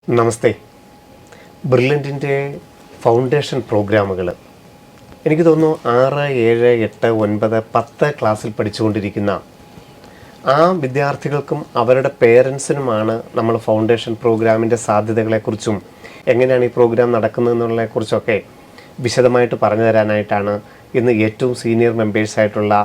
നമസ്തേ. ബ്രില്യൻറ്റിൻ്റെ foundation പ്രോഗ്രാമുകൾ എനിക്ക് തോന്നുന്നു 6, 7, 8, 9, 10 ക്ലാസ്സിൽ പഠിച്ചുകൊണ്ടിരിക്കുന്ന ആ വിദ്യാർത്ഥികൾക്കും അവരുടെ പേരൻസിനുമാണ് നമ്മൾ ഫൗണ്ടേഷൻ പ്രോഗ്രാമിൻ്റെ സാധ്യതകളെക്കുറിച്ചും എങ്ങനെയാണ് ഈ പ്രോഗ്രാം നടക്കുന്നതെന്നുള്ളതിനെക്കുറിച്ചൊക്കെ വിശദമായിട്ട് പറഞ്ഞു തരാനായിട്ടാണ് ഇന്ന് ഏറ്റവും സീനിയർ മെമ്പേഴ്സായിട്ടുള്ള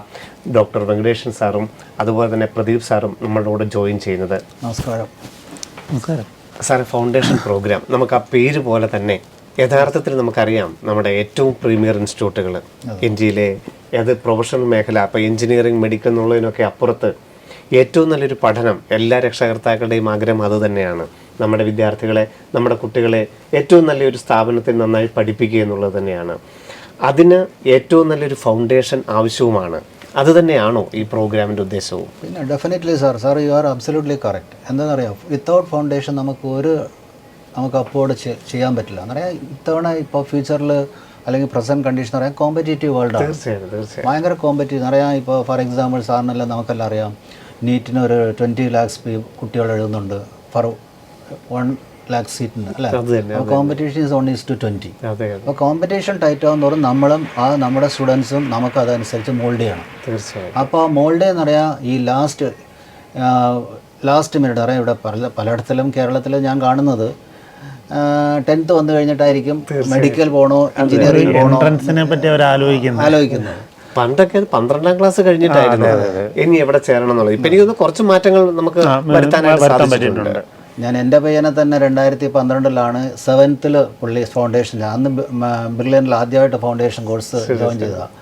ഡോക്ടർ വെങ്കടേഷൻ സാറും അതുപോലെ തന്നെ പ്രദീപ് സാറും നമ്മളുടെ കൂടെ ജോയിൻ ചെയ്യുന്നത്. നമസ്കാരം. സാർ, ഫൗണ്ടേഷൻ പ്രോഗ്രാം നമുക്ക് ആ പേര് പോലെ തന്നെ യഥാർത്ഥത്തിൽ നമുക്കറിയാം നമ്മുടെ ഏറ്റവും പ്രീമിയർ ഇൻസ്റ്റിറ്റ്യൂട്ടുകൾ ഇന്ത്യയിലെ അത് പ്രൊഫഷണൽ മേഖല, അപ്പോൾ എഞ്ചിനീയറിംഗ്, മെഡിക്കൽ എന്നുള്ളതിനൊക്കെ അപ്പുറത്ത് ഏറ്റവും നല്ലൊരു പഠനം എല്ലാ രക്ഷകർത്താക്കളുടെയും ആഗ്രഹം അതുതന്നെയാണ്. നമ്മുടെ വിദ്യാർത്ഥികളെ, നമ്മുടെ കുട്ടികളെ ഏറ്റവും നല്ലൊരു സ്ഥാപനത്തിൽ നന്നായി പഠിപ്പിക്കുക എന്നുള്ളത് തന്നെയാണ്. അതിന് ഏറ്റവും നല്ലൊരു ഫൗണ്ടേഷൻ ആവശ്യവുമാണ്. അതുതന്നെയാണോ ഈ പ്രോഗ്രാമിൻ്റെ ഉദ്ദേശവും? പിന്നെ definitely sir you are absolutely correct. എന്താണെന്നറിയാം, വിത്തൗട്ട് ഫൗണ്ടേഷൻ നമുക്ക് അഫോർഡ് ചെയ്യാൻ പറ്റില്ല. എന്നറിയാം, ഇത്തവണ ഇപ്പോൾ ഫ്യൂച്ചറിൽ അല്ലെങ്കിൽ പ്രസൻറ്റ് കണ്ടീഷൻ പറയാം കോമ്പറ്റേറ്റീവ് വേൾഡാണ്. തീർച്ചയായും ഭയങ്കര കോമ്പറ്റേറ്റീവ്. അറിയാം, ഇപ്പോൾ ഫോർ എക്സാമ്പിൾ സാറിനെല്ലാം നമുക്കെല്ലാം അറിയാം, നീറ്റിന് ഒരു 20 lakhs കുട്ടികൾ എഴുതുന്നുണ്ട് ഫോർ 1 lakh സീറ്റിന് അല്ലേ. അപ്പോൾ കോമ്പറ്റീഷൻ ഈസ് 1:20. അപ്പോൾ കോമ്പറ്റീഷൻ ടൈറ്റ് ആകുന്നതോറും നമ്മളും നമ്മുടെ സ്റ്റുഡൻസും നമുക്ക് അതനുസരിച്ച് മോൾഡ് ചെയ്യണം. തീർച്ചയായും. അപ്പോൾ മോൾഡ് എന്നറിയാം ഈ ലാസ്റ്റ് മിനിറ്റ് അറിയാം. ഇവിടെ പലയിടത്തിലും കേരളത്തിൽ ഞാൻ കാണുന്നത് 10th വന്നു കഴിഞ്ഞിട്ടായിരിക്കും മെഡിക്കൽ പോകണോ എഞ്ചിനീയറിംഗ് പോകണോ പറ്റി അവർ ആലോചിക്കുന്നത്. പണ്ടൊക്കെ 12ാം ക്ലാസ് കഴിഞ്ഞിട്ടായിരുന്നു ഇനി എവിടെ ചേരണം എന്നുള്ളത്. ഇപ്പം എനിക്കൊന്ന് കുറച്ച് മാറ്റങ്ങൾ നമുക്ക് വരുത്താനായിട്ട് സാധിച്ചിട്ടുണ്ട്. ഞാൻ എൻ്റെ പയ്യനെ തന്നെ 2012 7th പുള്ളി ഫൗണ്ടേഷൻ, അന്ന് ബ്രില്യൻറ്റിൽ ആദ്യമായിട്ട് ഫൗണ്ടേഷൻ കോഴ്സ് ജോയിൻ ചെയ്തതാണ്.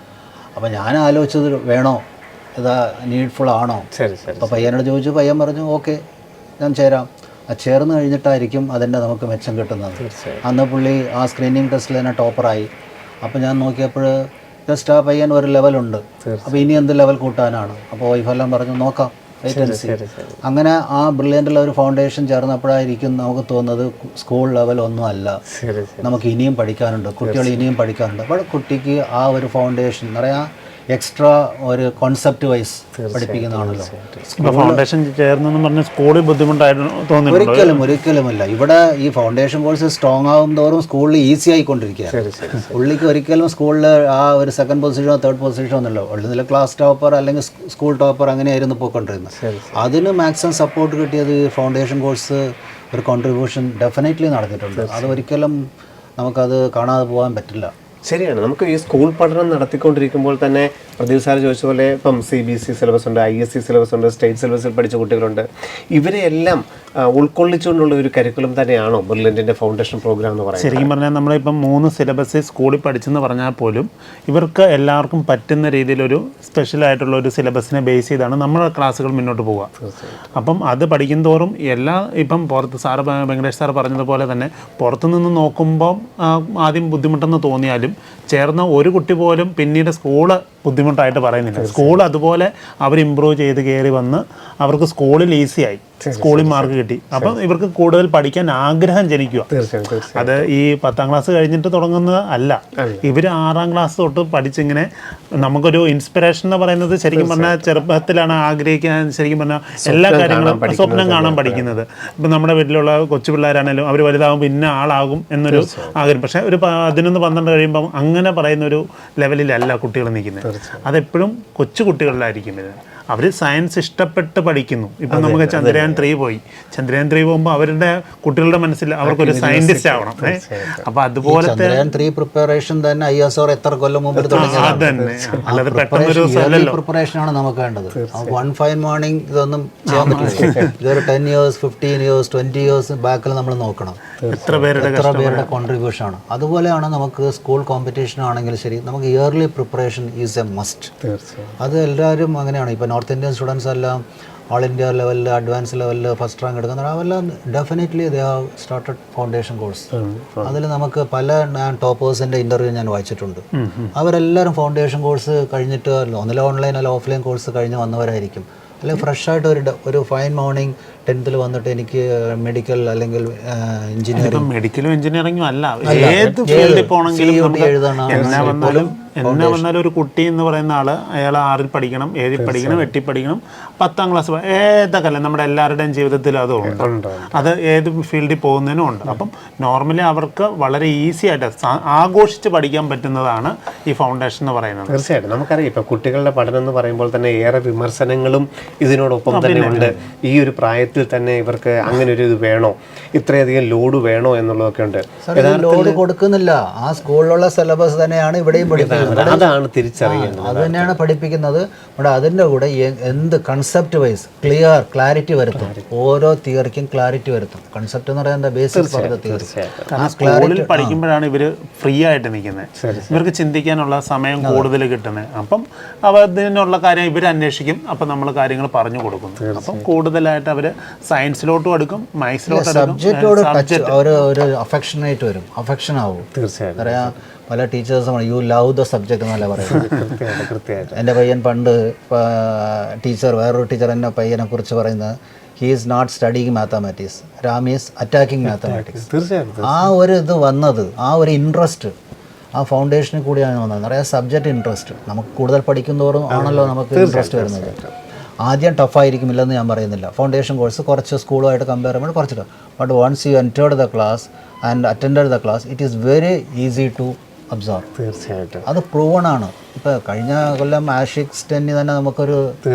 അപ്പോൾ ഞാൻ ആലോചിച്ചത് വേണോ, ഇതാ നീഡ്ഫുൾ ആണോ. അപ്പോൾ പയ്യനോട് ചോദിച്ചു, പയ്യൻ പറഞ്ഞു ഓക്കെ ഞാൻ ചേരാം. ചേർന്ന് കഴിഞ്ഞിട്ടായിരിക്കും അതിൻ്റെ നമുക്ക് മെച്ചം കിട്ടുന്നത്. അന്ന് പുള്ളി ആ സ്ക്രീനിങ് ടെസ്റ്റിൽ തന്നെ ടോപ്പറായി. അപ്പോൾ ഞാൻ നോക്കിയപ്പോൾ ജസ്റ്റ് ആ പയ്യൻ ഒരു ലെവലുണ്ട്. അപ്പോൾ ഇനി എന്ത് ലെവൽ കൂട്ടാനാണ്. അപ്പോൾ വൈഫെല്ലാം പറഞ്ഞു നോക്കാം. അങ്ങനെ ആ ബ്രില്യൻറ്റിൽ ഒരു ഫൗണ്ടേഷൻ ചേർന്നപ്പോഴായിരിക്കും നമുക്ക് തോന്നുന്നത് സ്കൂൾ ലെവൽ ഒന്നും അല്ല, നമുക്ക് ഇനിയും പഠിക്കാനുണ്ട്, കുട്ടികൾ ഇനിയും പഠിക്കാനുണ്ട്. അപ്പോൾ കുട്ടിക്ക് ആ ഒരു ഫൗണ്ടേഷൻ പറയാം എക്സ്ട്രാ ഒരു കോൺസെപ്റ്റ് വൈസ് പഠിപ്പിക്കുന്നതാണല്ലോ. ഫൗണ്ടേഷൻ ചേർന്നെന്ന് പറഞ്ഞ സ്കൂളിൽ ബുദ്ധിമുട്ടായിട്ട് തോന്നുന്നു? ഒരിക്കലുമല്ല. ഇവിടെ ഈ ഫൗണ്ടേഷൻ കോഴ്സ് സ്ട്രോങ് ആകും തോറും സ്കൂളിൽ ഈസി ആയിക്കൊണ്ടിരിക്കുകയാണ്. പുള്ളിക്ക് ഒരിക്കലും സ്കൂളിൽ ആ ഒരു 2nd പൊസിഷനോ 3rd പൊസിഷനോ ഒന്നുമല്ലോ. ഉള്ളിൽ ക്ലാസ് ടോപ്പർ അല്ലെങ്കിൽ സ്കൂൾ ടോപ്പർ അങ്ങനെയായിരുന്നു പോയിക്കൊണ്ടിരുന്നത്. അതിന് മാക്സിമം സപ്പോർട്ട് കിട്ടിയത് ഈ ഫൗണ്ടേഷൻ കോഴ്സ് ഒരു കോൺട്രിബ്യൂഷൻ ഡെഫിനറ്റ്ലി നടത്തിയിട്ടുണ്ട്. അത് ഒരിക്കലും നമുക്കത് കാണാതെ പോകാൻ പറ്റില്ല. ശരിയാണ്. നമുക്ക് ഈ സ്കൂൾ പഠനം നടത്തിക്കൊണ്ടിരിക്കുമ്പോൾ തന്നെ പ്രദീപ് സാർ ചോദിച്ച പോലെ ഇപ്പം CBSE സിലബസ് ഉണ്ട്, ISC സിലബസ് ഉണ്ട്, സ്റ്റേറ്റ് സിലബസിൽ പഠിച്ച കുട്ടികളുണ്ട്. ഇവരെയെല്ലാം ഉൾക്കൊള്ളിച്ചുകൊണ്ടുള്ള ഒരു കരിക്കുലം തന്നെയാണോ ബ്രില്യൻറ്റിൻ്റെ ഫൗണ്ടേഷൻ പ്രോഗ്രാം എന്ന് പറയുന്നത്? ശരിക്കും പറഞ്ഞാൽ നമ്മളിപ്പം 3 സിലബസ് സ്കൂളിൽ പഠിച്ചെന്ന് പറഞ്ഞാൽ പോലും ഇവർക്ക് എല്ലാവർക്കും പറ്റുന്ന രീതിയിലൊരു സ്പെഷ്യലായിട്ടുള്ള ഒരു സിലബസിനെ ബേസ് ചെയ്താണ് നമ്മുടെ ക്ലാസ്സുകൾ മുന്നോട്ട് പോവുക. അപ്പം അത് പഠിക്കും തോറും ഇപ്പം പുറത്ത് വെങ്കടേഷ് സാറ് പറഞ്ഞതുപോലെ തന്നെ പുറത്തുനിന്ന് നോക്കുമ്പോൾ ആദ്യം ബുദ്ധിമുട്ടെന്ന് തോന്നിയാലും ചേർന്ന ഒരു കുട്ടി പോലും പിന്നീട് സ്കൂള് ബുദ്ധിമുട്ടായിട്ട് പറയുന്നില്ല. സ്കൂൾ അതുപോലെ അവർ ഇമ്പ്രൂവ് ചെയ്ത് കയറി വന്ന് അവർക്ക് സ്കൂളിൽ ഈസിയായി, സ്കൂളിൽ മാർക്ക് കിട്ടി. അപ്പം ഇവർക്ക് കൂടുതൽ പഠിക്കാൻ ആഗ്രഹം ജനിക്കുക. അത് ഈ 10ാം ക്ലാസ് കഴിഞ്ഞിട്ട് തുടങ്ങുന്നത് അല്ല. ഇവർ 6ാം ക്ലാസ് തൊട്ട് പഠിച്ചിങ്ങനെ നമുക്കൊരു ഇൻസ്പിറേഷൻ എന്ന് പറയുന്നത് ശരിക്കും പറഞ്ഞാൽ ചെറുപ്പത്തിലാണ് ആഗ്രഹിക്കാൻ, ശരിക്കും പറഞ്ഞാൽ എല്ലാ കാര്യങ്ങളും സ്വപ്നം കാണാൻ പഠിക്കുന്നത്. ഇപ്പം നമ്മുടെ വീട്ടിലുള്ള കൊച്ചു പിള്ളേരാണെങ്കിലും അവർ വലുതാകുമ്പോൾ ഇന്ന ആളാകും എന്നൊരു ആഗ്രഹം. പക്ഷേ ഒരു 11, 12 കഴിയുമ്പം അങ്ങനെ പറയുന്നൊരു ലെവലിലല്ല കുട്ടികൾ നിൽക്കുന്നത്. അതെപ്പോഴും കൊച്ചു കുട്ടികളിലായിരിക്കും ഇത്. അവർ സയൻസ് ഇഷ്ടപ്പെട്ട് പഠിക്കുന്നു. ഇപ്പം നമുക്ക് ചന്ദ്രയാൻ 3 പോയി. ചന്ദ്രയാൻ 3 പോകുമ്പോൾ അവരുടെ കുട്ടികളുടെ മനസ്സിൽ അവർക്കൊരു സയന്റിസ്റ്റ് ആവണം. അപ്പം അതുപോലത്തെ പ്രിപ്പറേഷൻ തന്നെ ISR എത്ര കൊല്ലം മുമ്പ് അല്ലാതെ പെട്ടെന്നൊരു പ്രിപ്പറേഷനാണ് നമുക്ക് വേണ്ടത്. 1 fine morning ഇതൊന്നും ചെയ്യാൻ പറ്റില്ല. ഇതൊരു 10 years, 15 years, 20 years ബാക്കിൽ നമ്മൾ നോക്കണം. എത്ര പേരുടെ കോൺട്രിബ്യൂഷൻ ആണ്. അതുപോലെയാണ് നമുക്ക് സ്കൂൾ കോമ്പറ്റീഷൻ ആണെങ്കിൽ ശരി, നമുക്ക് yearly preparation is A must. അത് എല്ലാവരും അങ്ങനെയാണ്. ഇപ്പോൾ നോർത്ത് ഇന്ത്യൻ സ്റ്റുഡൻസ് എല്ലാം ഓൾ ഇന്ത്യ ലെവലിൽ, അഡ്വാൻസ് ലെവലിൽ ഫസ്റ്റ് റാങ്ക് എടുക്കുന്ന അവരെല്ലാം definitely they have started foundation course. അതിൽ നമുക്ക് പല ടോപ്പേഴ്സിൻ്റെ ഇൻ്റർവ്യൂ ഞാൻ വായിച്ചിട്ടുണ്ട്. അവരെല്ലാവരും ഫൗണ്ടേഷൻ കോഴ്സ് കഴിഞ്ഞിട്ട് ഒന്നിലെ ഓൺലൈൻ അല്ല ഓഫ്ലൈൻ കോഴ്സ് കഴിഞ്ഞ് വന്നവരായിരിക്കും. അല്ലെങ്കിൽ ഫ്രഷായിട്ട് ഒരു ഫൈൻ മോർണിംഗ് 10th വന്നിട്ട് എനിക്ക് മെഡിക്കൽ അല്ലെങ്കിൽ എഞ്ചിനീയറിംഗ്, മെഡിക്കലും എഞ്ചിനീയറിംഗും അല്ല ഏത് ഫീൽഡിൽ പോകണമെങ്കിലും എഴുതണം. എന്നെ വന്നാലും ഒരു കുട്ടി എന്ന് പറയുന്ന ആള് അയാൾ 6ൽ പഠിക്കണം, 7ൽ പഠിക്കണം, 8ൽ പഠിക്കണം, 10ാം ക്ലാസ് ഏതൊക്കെ നമ്മുടെ എല്ലാവരുടെയും ജീവിതത്തിൽ അതും ഉണ്ട്. അത് ഏത് ഫീൽഡിൽ പോകുന്നതിനും ഉണ്ട്. അപ്പം നോർമലി അവർക്ക് വളരെ ഈസി ആയിട്ട് ആഘോഷിച്ച് പഠിക്കാൻ പറ്റുന്നതാണ് ഈ ഫൗണ്ടേഷൻ എന്ന് പറയുന്നത്. തീർച്ചയായിട്ടും നമുക്കറിയാം ഇപ്പോൾ കുട്ടികളുടെ പഠനം എന്ന് പറയുമ്പോൾ തന്നെ ഏറെ വിമർശനങ്ങളും ഇതിനോടൊപ്പം തന്നെ ഉണ്ട്. ഈ ഒരു പ്രായത്തിൽ തന്നെ ഇവർക്ക് അങ്ങനെ ഒരു ഇത് വേണോ, ഇത്രയധികം ലോഡ് വേണോ എന്നുള്ളതൊക്കെ ഉണ്ട്. ലോഡ് കൊടുക്കുന്നില്ല. ആ സ്കൂളിലുള്ള സിലബസ് തന്നെയാണ് ഇവിടെയും പഠിപ്പിക്കുന്നത്. അതാണ് തിരിച്ചറിയുന്നത്. അത് തന്നെയാണ് പഠിപ്പിക്കുന്നത്. ഇവിടെ അതിൻ്റെ കൂടെ എന്ത് കൺസെപ്റ്റ് വൈസ് ക്ലാരിറ്റി വരുത്തും. ഓരോ തിയറിക്കും ക്ലാരിറ്റി വരുത്തും. കൺസെപ്റ്റ് എന്ന് പറയുന്നത് ബേസിക് പറഞ്ഞ തിയറി. സ്കൂളിൽ പഠിക്കുമ്പോഴാണ് ഇവർ ഫ്രീ ആയിട്ട് നിൽക്കുന്നത്. ഇവർക്ക് ചിന്തിക്കാനുള്ള സമയം കൂടുതൽ കിട്ടുന്നത്. അപ്പം അതിനുള്ള കാര്യം ഇവർ അന്വേഷിക്കും. അപ്പം നമ്മൾ കാര്യങ്ങൾ പറഞ്ഞു കൊടുക്കുന്നു. അപ്പം കൂടുതലായിട്ട് അവർ സയൻസിലോട്ടും എടുക്കും, മാത്സിലോട്ടും സബ്ജക്റ്റോട് ഒരു അഫെക്ഷനായിട്ട് വരും, അഫെക്ഷൻ ആവും. തീർച്ചയായിട്ടും അറിയാം പല ടീച്ചേഴ്സും യു ലവ് ദ സബ്ജക്റ്റ് എന്നല്ല പറയുന്നത്. കൃത്യമായിട്ട് എൻ്റെ പയ്യൻ പണ്ട് വേറൊരു ടീച്ചർ എൻ്റെ പയ്യനെ കുറിച്ച് പറയുന്നത് he is not studying mathematics, Ram is attacking mathematics. തീർച്ചയായിട്ടും ആ ഒരു ഇത് വന്നത്, ആ ഒരു ഇൻട്രസ്റ്റ് ആ ഫൗണ്ടേഷനിൽ കൂടിയാണ് വന്നത്. നിറയെ സബ്ജക്റ്റ് ഇൻട്രസ്റ്റ്. നമുക്ക് കൂടുതൽ പഠിക്കുന്നതോറും ആണല്ലോ നമുക്ക് ഇൻട്രസ്റ്റ് വരുന്നത്. ആദ്യം ടഫായിരിക്കുമില്ലെന്ന് ഞാൻ പറയുന്നില്ല. ഫൗണ്ടേഷൻ കോഴ്സ് കുറച്ച് സ്കൂളുമായിട്ട് കമ്പയർ ചെയ്യുമ്പോൾ കുറച്ച് tough. But once you entered the class and attended the class it is very easy to absorb. തീർച്ചയായിട്ടും അത് പ്രൂവൺ ആണ്. ഇപ്പോൾ കഴിഞ്ഞ കൊല്ലം ആഷിക് സ്റ്റെന്നി തന്നെ നമുക്കൊരു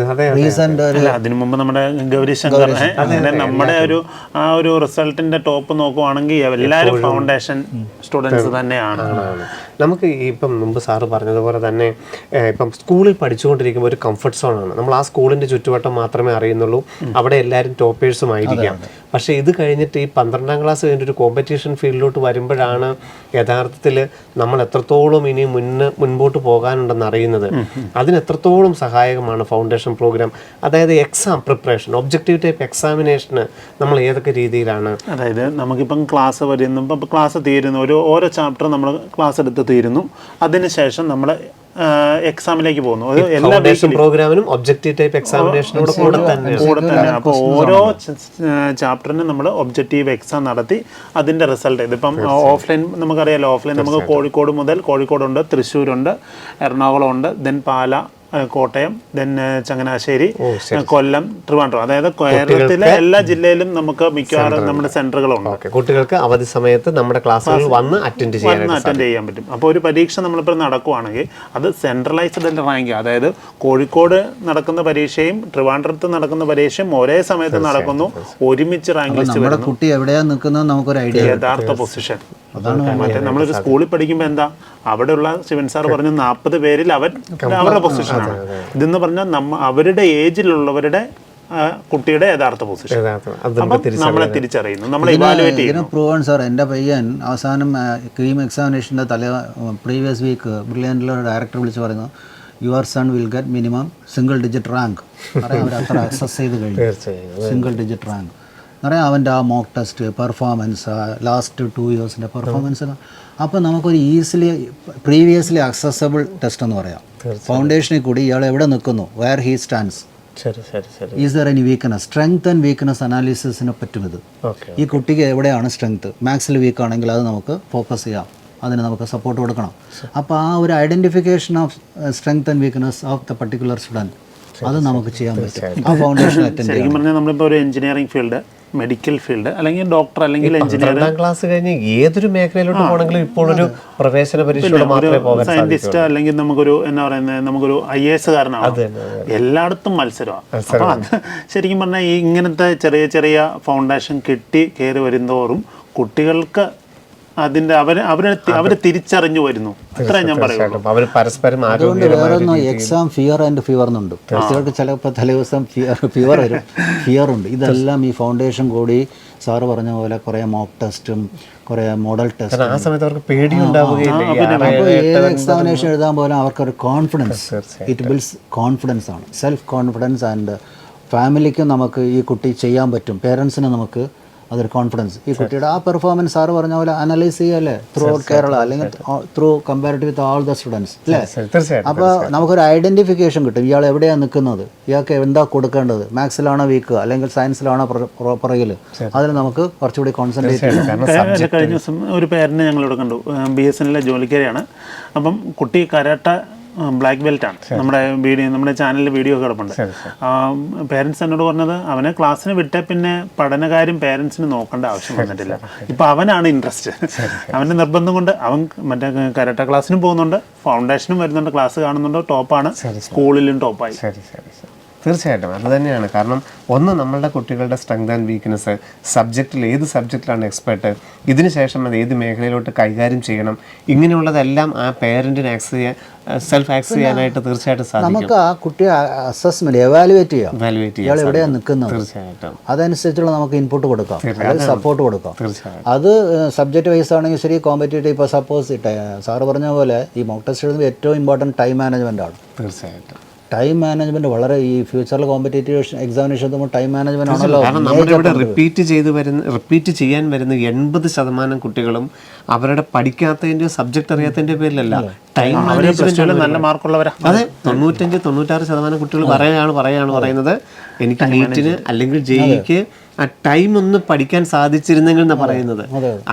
റീസെന്റ് അതിനു മുമ്പ് നമ്മുടെ ഗൗരി ശങ്കർ അങ്ങനെ നമ്മുടെ ആ ഒരു റിസൾട്ടിന്റെ ടോപ്പ് നോക്കുവാണെങ്കിൽ എല്ലാവരും ഫൗണ്ടേഷൻ സ്റ്റുഡൻസ് തന്നെയാണ്. നമുക്ക് ഇപ്പം മുമ്പ് സാറ് പറഞ്ഞതുപോലെ തന്നെ ഇപ്പം സ്കൂളിൽ പഠിച്ചുകൊണ്ടിരിക്കുമ്പോൾ ഒരു കംഫർട്ട് സോണാണ്. നമ്മൾ ആ സ്കൂളിൻ്റെ ചുറ്റുവട്ടം മാത്രമേ അറിയുന്നുള്ളൂ. അവിടെ എല്ലാവരും ടോപ്പേഴ്സും ആയിരിക്കാം. പക്ഷേ ഇത് കഴിഞ്ഞിട്ട് ഈ 12ാം ക്ലാസ് കഴിഞ്ഞിട്ട് ഒരു കോമ്പറ്റീഷൻ ഫീൽഡിലോട്ട് വരുമ്പോഴാണ് യഥാർത്ഥത്തിൽ നമ്മൾ എത്രത്തോളം ഇനി മുൻപോട്ട് പോകാനുണ്ടെന്ന് അറിയുന്നത്. അതിന് എത്രത്തോളം സഹായകമാണ് ഫൗണ്ടേഷൻ പ്രോഗ്രാം. അതായത് എക്സാം പ്രിപ്പറേഷൻ, ഒബ്ജക്റ്റീവ് ടൈപ്പ് എക്സാമിനേഷന് നമ്മൾ ഏതൊക്കെ രീതിയിലാണ്, അതായത് നമുക്കിപ്പം ക്ലാസ് വരുന്നു, ഇപ്പം ക്ലാസ് തീരുന്നു, ഓരോ ചാപ്റ്റർ നമ്മൾ ക്ലാസ് എടുത്ത് തീരുന്നു, അതിനുശേഷം നമ്മൾ എക്സാമിലേക്ക് പോകുന്നു. എല്ലാ പ്രോഗ്രാമിനും ഒബ്ജക്റ്റീവ് ടൈപ്പ് എക്സാമിനേഷനോട് കൂടെ തന്നെ. അപ്പോൾ ഓരോ ചാപ്റ്ററിനും നമ്മൾ ഒബ്ജക്റ്റീവ് എക്സാം നടത്തി അതിൻ്റെ റിസൾട്ട്. ഇതിപ്പം ഓഫ്ലൈൻ നമുക്കറിയാലോ, ഓഫ്ലൈൻ നമുക്ക് കോഴിക്കോടുണ്ട്, തൃശ്ശൂരുണ്ട്, എറണാകുളമുണ്ട്, ദെൻ പാല, കോട്ടയം, ദെൻ ചങ്ങനാശ്ശേരി, കൊല്ലം, ട്രിവാൻഡ്രം. അതായത് കേരളത്തിലെ എല്ലാ ജില്ലയിലും നമുക്ക് മിക്കവാറും നമ്മുടെ സെന്ററുകളുണ്ട്. കുട്ടികൾക്ക് അവധി സമയത്ത് നമ്മുടെ ക്ലാസ്സുകൾ വന്ന് അറ്റൻഡ് ചെയ്യാൻ പറ്റും. അപ്പോൾ ഒരു പരീക്ഷ നമ്മളിപ്പോൾ നടക്കുവാണെങ്കിൽ അത് സെൻട്രലൈസ്ഡ് റാങ്ക്, അതായത് കോഴിക്കോട് നടക്കുന്ന പരീക്ഷയും ട്രിവാൻഡ്രത്ത് നടക്കുന്ന പരീക്ഷയും ഒരേ സമയത്ത് നടക്കുന്നു, ഒരുമിച്ച് റാങ്ക് ലിസ്റ്റ് വരുന്നു. കുട്ടി എവിടെയാണ് നിൽക്കുന്നത് നമുക്കൊരു ഐഡിയ, യഥാർത്ഥ പൊസിഷൻ. മറ്റേ നമ്മളൊരു സ്കൂളിൽ പഠിക്കുമ്പോൾ എന്താ, അവിടെയുള്ള ശിവൻ സാർ പറഞ്ഞ 40 പേരിൽ അവരുടെ പൊസിഷനാണ്. ഇതെന്ന് പറഞ്ഞാൽ അവരുടെ ഏജിലുള്ളവരുടെ കുട്ടിയുടെ യഥാർത്ഥ പൊസിഷൻ നമ്മളെ തിരിച്ചറിയുന്നു, നമ്മളെ ഇവാലുവേറ്റ് ചെയ്യുന്നു. Proven sir. എൻ്റെ പയ്യൻ അവസാനം ക്രീം എക്സാമിനേഷൻ്റെ പ്രീവിയസ് വീക്ക് ബ്രില്യൻറ്റിലെ ഡയറക്ടർ വിളിച്ച് പറയുന്നു, your son will get minimum single digit rank. അവർ അത്ര അക്സസ് ചെയ്ത് കഴിഞ്ഞു, സിംഗിൾ ഡിജിറ്റ് റാങ്ക്. എന്നറിയാം അവൻ്റെ ആ മോക്ക് ടെസ്റ്റ് പെർഫോമൻസ്, ലാസ്റ്റ് 2 ഇയേഴ്സിൻ്റെ പെർഫോമൻസ്. അപ്പോൾ നമുക്കൊരു പ്രീവിയസ്ലി അക്സസബിൾ ടെസ്റ്റ് എന്ന് പറയാം. ഫൗണ്ടേഷനിൽ കൂടി ഇയാൾ എവിടെ നിൽക്കുന്നു, where he stands, is there any weakness, strength and weakness അനാലിസിസിനെ പറ്റും ഇത്. ഈ കുട്ടിക്ക് എവിടെയാണ് സ്ട്രെങ്ത്, മാത്സിൽ വീക്ക് ആണെങ്കിൽ അത് നമുക്ക് ഫോക്കസ് ചെയ്യാം, അതിന് നമുക്ക് സപ്പോർട്ട് കൊടുക്കണം. അപ്പോൾ ആ ഒരു identification of strength and weakness of the particular student അത് നമുക്ക് ചെയ്യാൻ പറ്റും. ആ ഫൗണ്ടേഷൻ അറ്റൻഡ് ശരിക്കും പറഞ്ഞാൽ നമ്മളിപ്പോൾ ഒരു എഞ്ചിനീയറിംഗ് ഫീൽഡ്, മെഡിക്കൽ ഫീൽഡ്, അല്ലെങ്കിൽ ഡോക്ടർ, അല്ലെങ്കിൽ എഞ്ചിനീയർ, ക്ലാസ് കഴിഞ്ഞ് ഏതൊരു മേഖലയിലോട്ട് പോകണമെങ്കിലും ഇപ്പോൾ ഒരു പ്രവേശന പരീക്ഷ മാത്രമേ പോകാൻ സയന്റിസ്റ്റ്, അല്ലെങ്കിൽ നമുക്കൊരു എന്നാ പറയുന്നത്, നമുക്കൊരു IAS കാരനാണ്. എല്ലായിടത്തും മത്സരമാണ്. അപ്പോൾ അത് ശരിക്കും പറഞ്ഞാൽ ഈ ഇങ്ങനത്തെ ചെറിയ ചെറിയ ഫൗണ്ടേഷൻ കിട്ടി കയറി വരുന്നതോറും കുട്ടികൾക്ക് അതിന്റെ അവര് തിരിച്ചറിഞ്ഞു വരുന്നു. അത്രയും ഞാൻ പറയുള്ളൂ. അവർ പരസ്പരം അതുകൊണ്ട് വേറൊന്നും എക്സാം ഫിയർ ആൻഡ് ഫീവർ എന്നുണ്ട്. കുട്ടികൾക്ക് ചിലപ്പോൾ തലേദിവസം ഫീവർ വരും, ഫിയർ ഉണ്ട്. ഇതെല്ലാം ഈ ഫൗണ്ടേഷൻ കൂടി സാറ് പറഞ്ഞ പോലെ കുറേ മോക്ക് ടെസ്റ്റും കുറേ മോഡൽ ടെസ്റ്റും, ആ സമയത്ത് അവർക്ക് പേടിയുണ്ടാവുകയില്ല. ഏത് എക്സാമിനേഷൻ എഴുതാൻ പോലെ അവർക്കൊരു കോൺഫിഡൻസ്, ഇറ്റ് ബിൽഡ്സ് കോൺഫിഡൻസ് ആണ്, സെൽഫ് കോൺഫിഡൻസ്. ആൻഡ് ഫാമിലിക്കും നമുക്ക് ഈ കുട്ടി ചെയ്യാൻ പറ്റും, പേരൻസിന് നമുക്ക് അതൊരു കോൺഫിഡൻസ്. ഈ കുട്ടിയുടെ ആ പെർഫോമൻസ് സാറ് പറഞ്ഞ പോലെ അനലൈസ് ചെയ്യല്ലേ ത്രൂ ഔട്ട് കേരള, അല്ലെങ്കിൽ through comparative with all the students അല്ലേ. തീർച്ചയായിട്ടും. അപ്പോൾ നമുക്കൊരു ഐഡൻറ്റിഫിക്കേഷൻ കിട്ടും, ഇയാൾ എവിടെയാണ് നിൽക്കുന്നത്, ഇയാൾക്ക് എന്താ കൊടുക്കേണ്ടത്, മാത്സിലാണോ വീക്ക് അല്ലെങ്കിൽ സയൻസിലാണോ പുറകിൽ, അതിൽ നമുക്ക് കുറച്ചുകൂടി കോൺസെൻട്രേറ്റ് ചെയ്യാം. കഴിഞ്ഞ ദിവസം ഒരു പേരൻറ്റ് ഞങ്ങളിവിടെ കണ്ടു, BSNL ജോലിക്കാരിയാണ്. അപ്പം കുട്ടി കരാട്ട ബ്ലാക്ക് ബെൽറ്റ് ആണ്. നമ്മുടെ ചാനലിൽ വീഡിയോ ഒക്കെ കിടപ്പുണ്ട്. പേരൻസ് എന്നോട് പറഞ്ഞത് അവനെ ക്ലാസ്സിന് വിട്ടേ പിന്നെ പഠനകാര്യം പേരൻസിന് നോക്കേണ്ട ആവശ്യം വന്നിട്ടില്ല. ഇപ്പം അവനാണ് ഇൻട്രസ്റ്റ്. അവൻ്റെ നിർബന്ധം കൊണ്ട് അവൻ മറ്റേ കരാട്ട ക്ലാസ്സിനും പോകുന്നുണ്ട്, ഫൗണ്ടേഷനും വരുന്നുണ്ട്, ക്ലാസ് കാണുന്നുണ്ട്, ടോപ്പാണ്, സ്കൂളിലും ടോപ്പായി. തീർച്ചയായിട്ടും അത് തന്നെയാണ്. കാരണം ഒന്ന്, നമ്മളുടെ കുട്ടികളുടെ സ്ട്രെങ്ത് ആൻഡ് വീക്ക്നെസ്, സബ്ജക്റ്റിൽ ഏത് സബ്ജക്റ്റിലാണ് എക്സ്പെർട്ട്, ഇതിനുശേഷം അത് ഏത് മേഖലയിലോട്ട് കൈകാര്യം ചെയ്യണം, ഇങ്ങനെയുള്ളതെല്ലാം ആ പേരൻറ്റിന് സെൽഫ് ആക്സസ് ചെയ്യാനായിട്ട് തീർച്ചയായിട്ടും സാധിക്കും. നമുക്ക് ആ കുട്ടിയെ അസസ്മെന്റ് എവാലുവേറ്റ് ചെയ്യാം, ഇയാൾ എവിടെയാണ് നിൽക്കുന്നത്, തീർച്ചയായിട്ടും അതനുസരിച്ചുള്ള നമുക്ക് ഇൻപുട്ട് കൊടുക്കാം, അല്ലെങ്കിൽ സപ്പോർട്ട് കൊടുക്കാം. തീർച്ചയായിട്ടും അത് സബ്ജക്റ്റ് വൈസ് ആണെങ്കിൽ ശരി, കോമ്പറ്റേറ്റീവ്. ഇപ്പോൾ സപ്പോസ് സാറ് പറഞ്ഞ പോലെ ഈ മോക്ക് ടെസ്റ്റ് എഴുതുമ്പോൾ ഏറ്റവും ഇമ്പോർട്ടൻറ്റ് ടൈം മാനേജ്മെൻ്റ് ആണ്. തീർച്ചയായിട്ടും ടൈം മാനേജ്മെന്റ് വളരെ ഈ ഫ്യൂച്ചറിൽ കോമ്പറ്റേറ്റീവ് എക്സാമിനേഷൻ ടൈം മാനേജ്മെന്റ് ആണല്ലോ. കാരണം നമ്മുടെ ഇവിടെ റിപ്പീറ്റ് ചെയ്യാൻ വരുന്ന 80% കുട്ടികളും അവരുടെ പഠിക്കാത്തതിന്റെ സബ്ജക്ട് അറിയാത്തതിന്റെ പേരിലല്ല, ടൈം മാനേജ്മെന്റ് നല്ല മാർക്കുള്ളവരാ. അതെ, 95-96% കുട്ടികൾ പറയുന്നത് എനിക്ക് നീറ്റിന് അല്ലെങ്കിൽ ജെഇക്ക് ആ ടൈം ഒന്ന് പഠിക്കാൻ സാധിച്ചിരുന്നെങ്കിൽ എന്നാണ് പറയുന്നത്.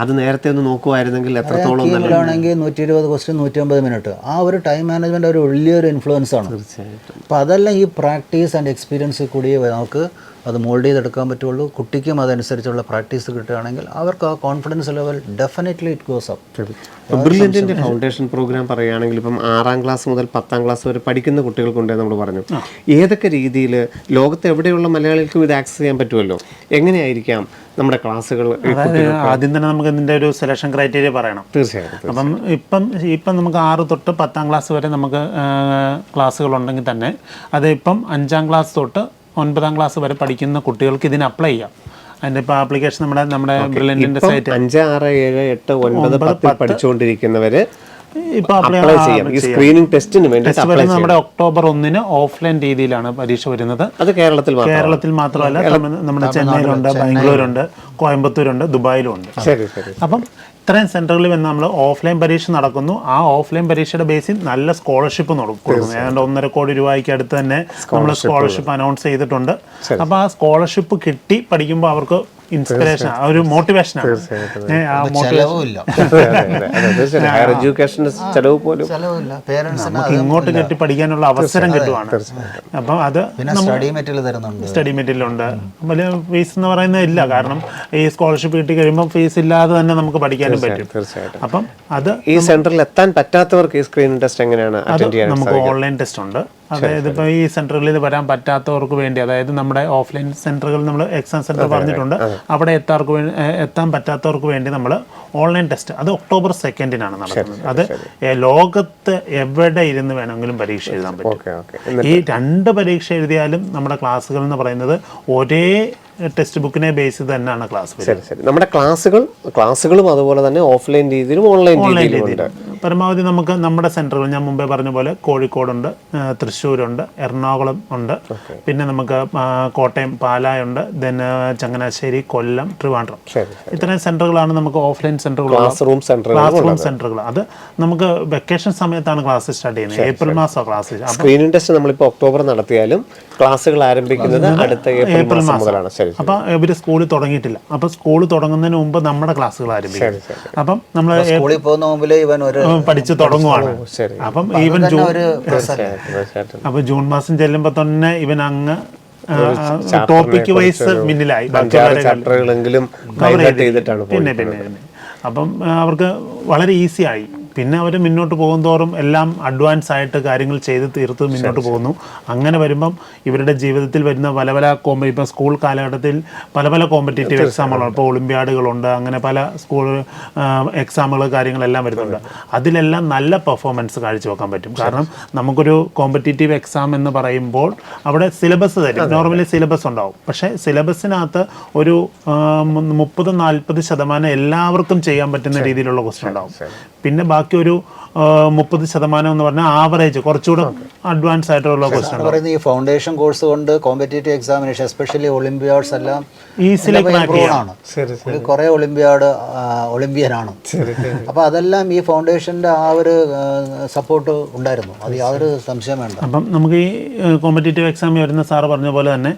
അത് നേരത്തെ ഒന്ന് നോക്കുമായിരുന്നെങ്കിൽ എത്രത്തോളം ആണെങ്കിൽ 120 ക്വസ്റ്റ്യൻ 150 മിനിറ്റ്, ആ ഒരു ടൈം മാനേജ്മെന്റ് ഒരു വലിയൊരു ഇൻഫ്ലുവൻസ് ആണ്. തീർച്ചയായിട്ടും. അപ്പോൾ അതെല്ലാം ഈ പ്രാക്ടീസ് ആൻഡ് എക്സ്പീരിയൻസിൽ കൂടി നമുക്ക് അത് മോൾഡ് ചെയ്തെടുക്കാൻ പറ്റുള്ളൂ. കുട്ടിക്കും അതനുസരിച്ചുള്ള പ്രാക്ടീസ് കിട്ടുകയാണെങ്കിൽ അവർക്ക് ആ confidence level definitely it goes up. ബ്രില്യൻറ്റിൻ്റെ ഫൗണ്ടേഷൻ പ്രോഗ്രാം പറയുകയാണെങ്കിൽ ഇപ്പം 6ാം ക്ലാസ് മുതൽ 10ാം ക്ലാസ് വരെ പഠിക്കുന്ന കുട്ടികൾക്കുണ്ടെന്ന് നമ്മൾ പറഞ്ഞു. ഏതൊക്കെ രീതിയിൽ ലോകത്ത് എവിടെയുള്ള മലയാളികൾക്കും ഇത് ആക്സസ് ചെയ്യാൻ പറ്റുമല്ലോ, എങ്ങനെയായിരിക്കാം നമ്മുടെ ക്ലാസ്സുകൾ? ആദ്യം തന്നെ നമുക്ക് ഇതിൻ്റെ ഒരു സെലക്ഷൻ ക്രൈറ്റീരിയ പറയണം. തീർച്ചയായിട്ടും. ഇപ്പം നമുക്ക് 6 തൊട്ട് 10ാം ക്ലാസ് വരെ നമുക്ക് ക്ലാസ്സുകളുണ്ടെങ്കിൽ തന്നെ അത് ഇപ്പം 5ാം ക്ലാസ് തൊട്ട് 9ാം ക്ലാസ് വരെ പഠിക്കുന്ന കുട്ടികൾക്ക് ഇതിന് അപ്ലൈ ചെയ്യാം. അതിൻ്റെ ഇപ്പോൾ ആപ്ലിക്കേഷൻ നമ്മുടെ ബ്രില്യൻറ്റിൻ്റെ സൈറ്റ് 5, 6, 7, 8, 9, 10 പഠിച്ചുകൊണ്ടിരിക്കുന്നവര് ഇപ്പോൾ അപ്ലൈ ചെയ്യാം. ഈ സ്ക്രീനിങ് ടെസ്റ്റിന് വേണ്ടി നമ്മുടെ ഒക്ടോബർ 1 ഓഫ്ലൈൻ രീതിയിലാണ് പരീക്ഷ വരുന്നത്. അത് കേരളത്തിൽ മാത്രമല്ല, നമ്മുടെ ചെന്നൈയിലുണ്ട്, ബാംഗ്ലൂരുണ്ട്, കോയമ്പത്തൂരുണ്ട്, ദുബായിലും ഉണ്ട്. അപ്പം ഇത്രയും സെൻറ്ററുകളിൽ വന്ന് നമ്മൾ ഓഫ്ലൈൻ പരീക്ഷ നടക്കുന്നു. ആ ഓഫ്ലൈൻ പരീക്ഷയുടെ ബേസിൽ നല്ല സ്കോളർഷിപ്പ് കൊടുക്കുന്നു. ഏതാണ്ട് 1.5 കോടി രൂപയ്ക്ക് അടുത്ത് തന്നെ നമ്മൾ സ്കോളർഷിപ്പ് അനൗൺസ് ചെയ്തിട്ടുണ്ട്. അപ്പോൾ ആ സ്കോളർഷിപ്പ് കിട്ടി പഠിക്കുമ്പോൾ അവർക്ക് ഇൻസ്പിറേഷൻ, ഒരു മോട്ടിവേഷനാണ്. ഇങ്ങോട്ട് കെട്ടി പഠിക്കാനുള്ള അവസരം കിട്ടുവാണ്. അപ്പം അത് സ്റ്റഡി മെറ്റീരിയൽ ഉണ്ട്. വലിയ ഫീസ് എന്ന് പറയുന്നത് ഇല്ല, കാരണം ഈ സ്കോളർഷിപ്പ് കിട്ടി കഴിയുമ്പോൾ ഫീസ് ഇല്ലാതെ തന്നെ നമുക്ക് പഠിക്കാനും പറ്റും. അപ്പം അത് ഈ സെന്ററിൽ എത്താൻ പറ്റാത്തവർക്ക് ഈ സ്ക്രീനിംഗ് ടെസ്റ്റ് എങ്ങനെയാണ് അറ്റൻഡ് ചെയ്യാൻ? നമുക്ക് ഓൺലൈൻ ടെസ്റ്റ് ഉണ്ട്. അതായത് ഇപ്പോൾ ഈ സെൻറ്ററുകളിൽ വരാൻ പറ്റാത്തവർക്ക് വേണ്ടി, അതായത് നമ്മുടെ ഓഫ്ലൈൻ സെൻറ്ററുകൾ നമ്മൾ എക്സാം സെൻറ്റർ പറഞ്ഞിട്ടുണ്ട്, അവിടെ എത്താൻ പറ്റാത്തവർക്ക് വേണ്ടി നമ്മൾ ഓൺലൈൻ ടെസ്റ്റ്, അത് ഒക്ടോബർ 2 നടക്കുന്നത്. അത് ലോകത്ത് എവിടെ ഇരുന്ന് വേണമെങ്കിലും പരീക്ഷ എഴുതാൻ പറ്റും. ഈ 2 പരീക്ഷ എഴുതിയാലും നമ്മുടെ ക്ലാസ്സുകൾ എന്ന് പറയുന്നത് ഒരേ ടെക്സ്റ്റ് ബുക്കിനെ ബേസ് ചെയ്ത് തന്നെയാണ് ക്ലാസ്. നമ്മുടെ ക്ലാസ്സുകളും അതുപോലെ തന്നെ ഓഫ്ലൈൻ രീതിയിലും ഓൺലൈൻ രീതിയിലും പരമാവധി നമുക്ക് നമ്മുടെ സെൻറ്ററുകൾ ഞാൻ മുമ്പേ പറഞ്ഞ പോലെ കോഴിക്കോടുണ്ട്, തൃശ്ശൂരുണ്ട്, എറണാകുളം ഉണ്ട്, പിന്നെ നമുക്ക് കോട്ടയം, പാലായുണ്ട്, ദെൻ ചങ്ങനാശ്ശേരി, കൊല്ലം, ട്രിവാൻഡ്രം. ഇത്രയും സെൻറ്ററുകളാണ് നമുക്ക് ഓഫ്ലൈൻ സെൻറ്ററുകൾ, ക്ലാസ് റൂം സെൻറ്ററുകൾ. അത് നമുക്ക് വെക്കേഷൻ സമയത്താണ് ക്ലാസ് സ്റ്റാർട്ട് ചെയ്യുന്നത്. ഏപ്രിൽ മാസം ക്ലാസ്. സ്ക്രീനിംഗ് ടെസ്റ്റ് നമ്മളിപ്പോൾ ഒക്ടോബർ നടത്തിയാലും ക്ലാസ്സുകൾ ആരംഭിക്കുന്നത് അടുത്ത ഏപ്രിൽ മാസം മുതലാണ്. അപ്പം ഇവർ സ്കൂളിൽ തുടങ്ങിയിട്ടില്ല. അപ്പം സ്കൂൾ തുടങ്ങുന്നതിന് മുമ്പ് നമ്മുടെ ക്ലാസ്സുകൾ ആരംഭിക്കും. അപ്പം നമ്മൾ സ്കൂളിൽ പോകുന്ന മുമ്പിൽ ഇവൻ പഠിച്ച് തുടങ്ങുവാണ്. അപ്പം ഈവൻ ജൂൺ മാസം ചെല്ലുമ്പോൾ തന്നെ ഇവൻ അങ്ങ് ടോപ്പിക് വൈസ് മുന്നിലായി. പിന്നെ അപ്പം അവർക്ക് വളരെ ഈസി ആയി. പിന്നെ അവർ മുന്നോട്ട് പോകുന്തോറും എല്ലാം അഡ്വാൻസ് ആയിട്ട് കാര്യങ്ങൾ ചെയ്ത് തീർത്ത് മുന്നോട്ട് പോകുന്നു. അങ്ങനെ വരുമ്പം ഇവരുടെ ജീവിതത്തിൽ വരുന്ന ഇപ്പോൾ സ്കൂൾ കാലഘട്ടത്തിൽ പല കോമ്പറ്റേറ്റീവ് എക്സാമുകളുണ്ട്. ഇപ്പോൾ ഒളിമ്പ്യാഡുകളുണ്ട്, അങ്ങനെ പല സ്കൂൾ എക്സാമുകൾ കാര്യങ്ങളെല്ലാം വരുന്നുണ്ട്. അതിലെല്ലാം നല്ല പെർഫോമൻസ് കാഴ്ചവെക്കാൻ പറ്റും. കാരണം നമുക്കൊരു കോമ്പറ്റേറ്റീവ് എക്സാം എന്ന് പറയുമ്പോൾ അവിടെ സിലബസ് തരും. നോർമലി സിലബസ് ഉണ്ടാവും. പക്ഷേ സിലബസിനകത്ത് ഒരു 30-40% എല്ലാവർക്കും ചെയ്യാൻ പറ്റുന്ന രീതിയിലുള്ള ക്വസ്റ്റ്യൻ ഉണ്ടാവും. പിന്നെ ബാക്കി ബാക്കി ഒരു 30% എന്ന് പറഞ്ഞാൽ ആവറേജ് കുറച്ചുകൂടെ അഡ്വാൻസ് ആയിട്ടുള്ള ക്വസ്റ്റ്യൻ പറയുന്നത് ഈ ഫൗണ്ടേഷൻ കോഴ്സ് കൊണ്ട് കോമ്പറ്റേറ്റീവ് എക്സാമിനേഷൻ എസ്പെഷ്യലി ഒളിമ്പിയാഡ്സ് എല്ലാം ഈസിലി ആണ്. കുറെ ഒളിമ്പിയനാണ്. അപ്പൊ അതെല്ലാം ഈ ഫൗണ്ടേഷന്റെ ആ ഒരു സപ്പോർട്ട് ഉണ്ടായിരുന്നു, അത് യാതൊരു സംശയം വേണ്ട. അപ്പം നമുക്ക് ഈ കോമ്പറ്റേറ്റീവ് എക്സാമിൽ വരുന്ന സാറ് പറഞ്ഞ പോലെ തന്നെ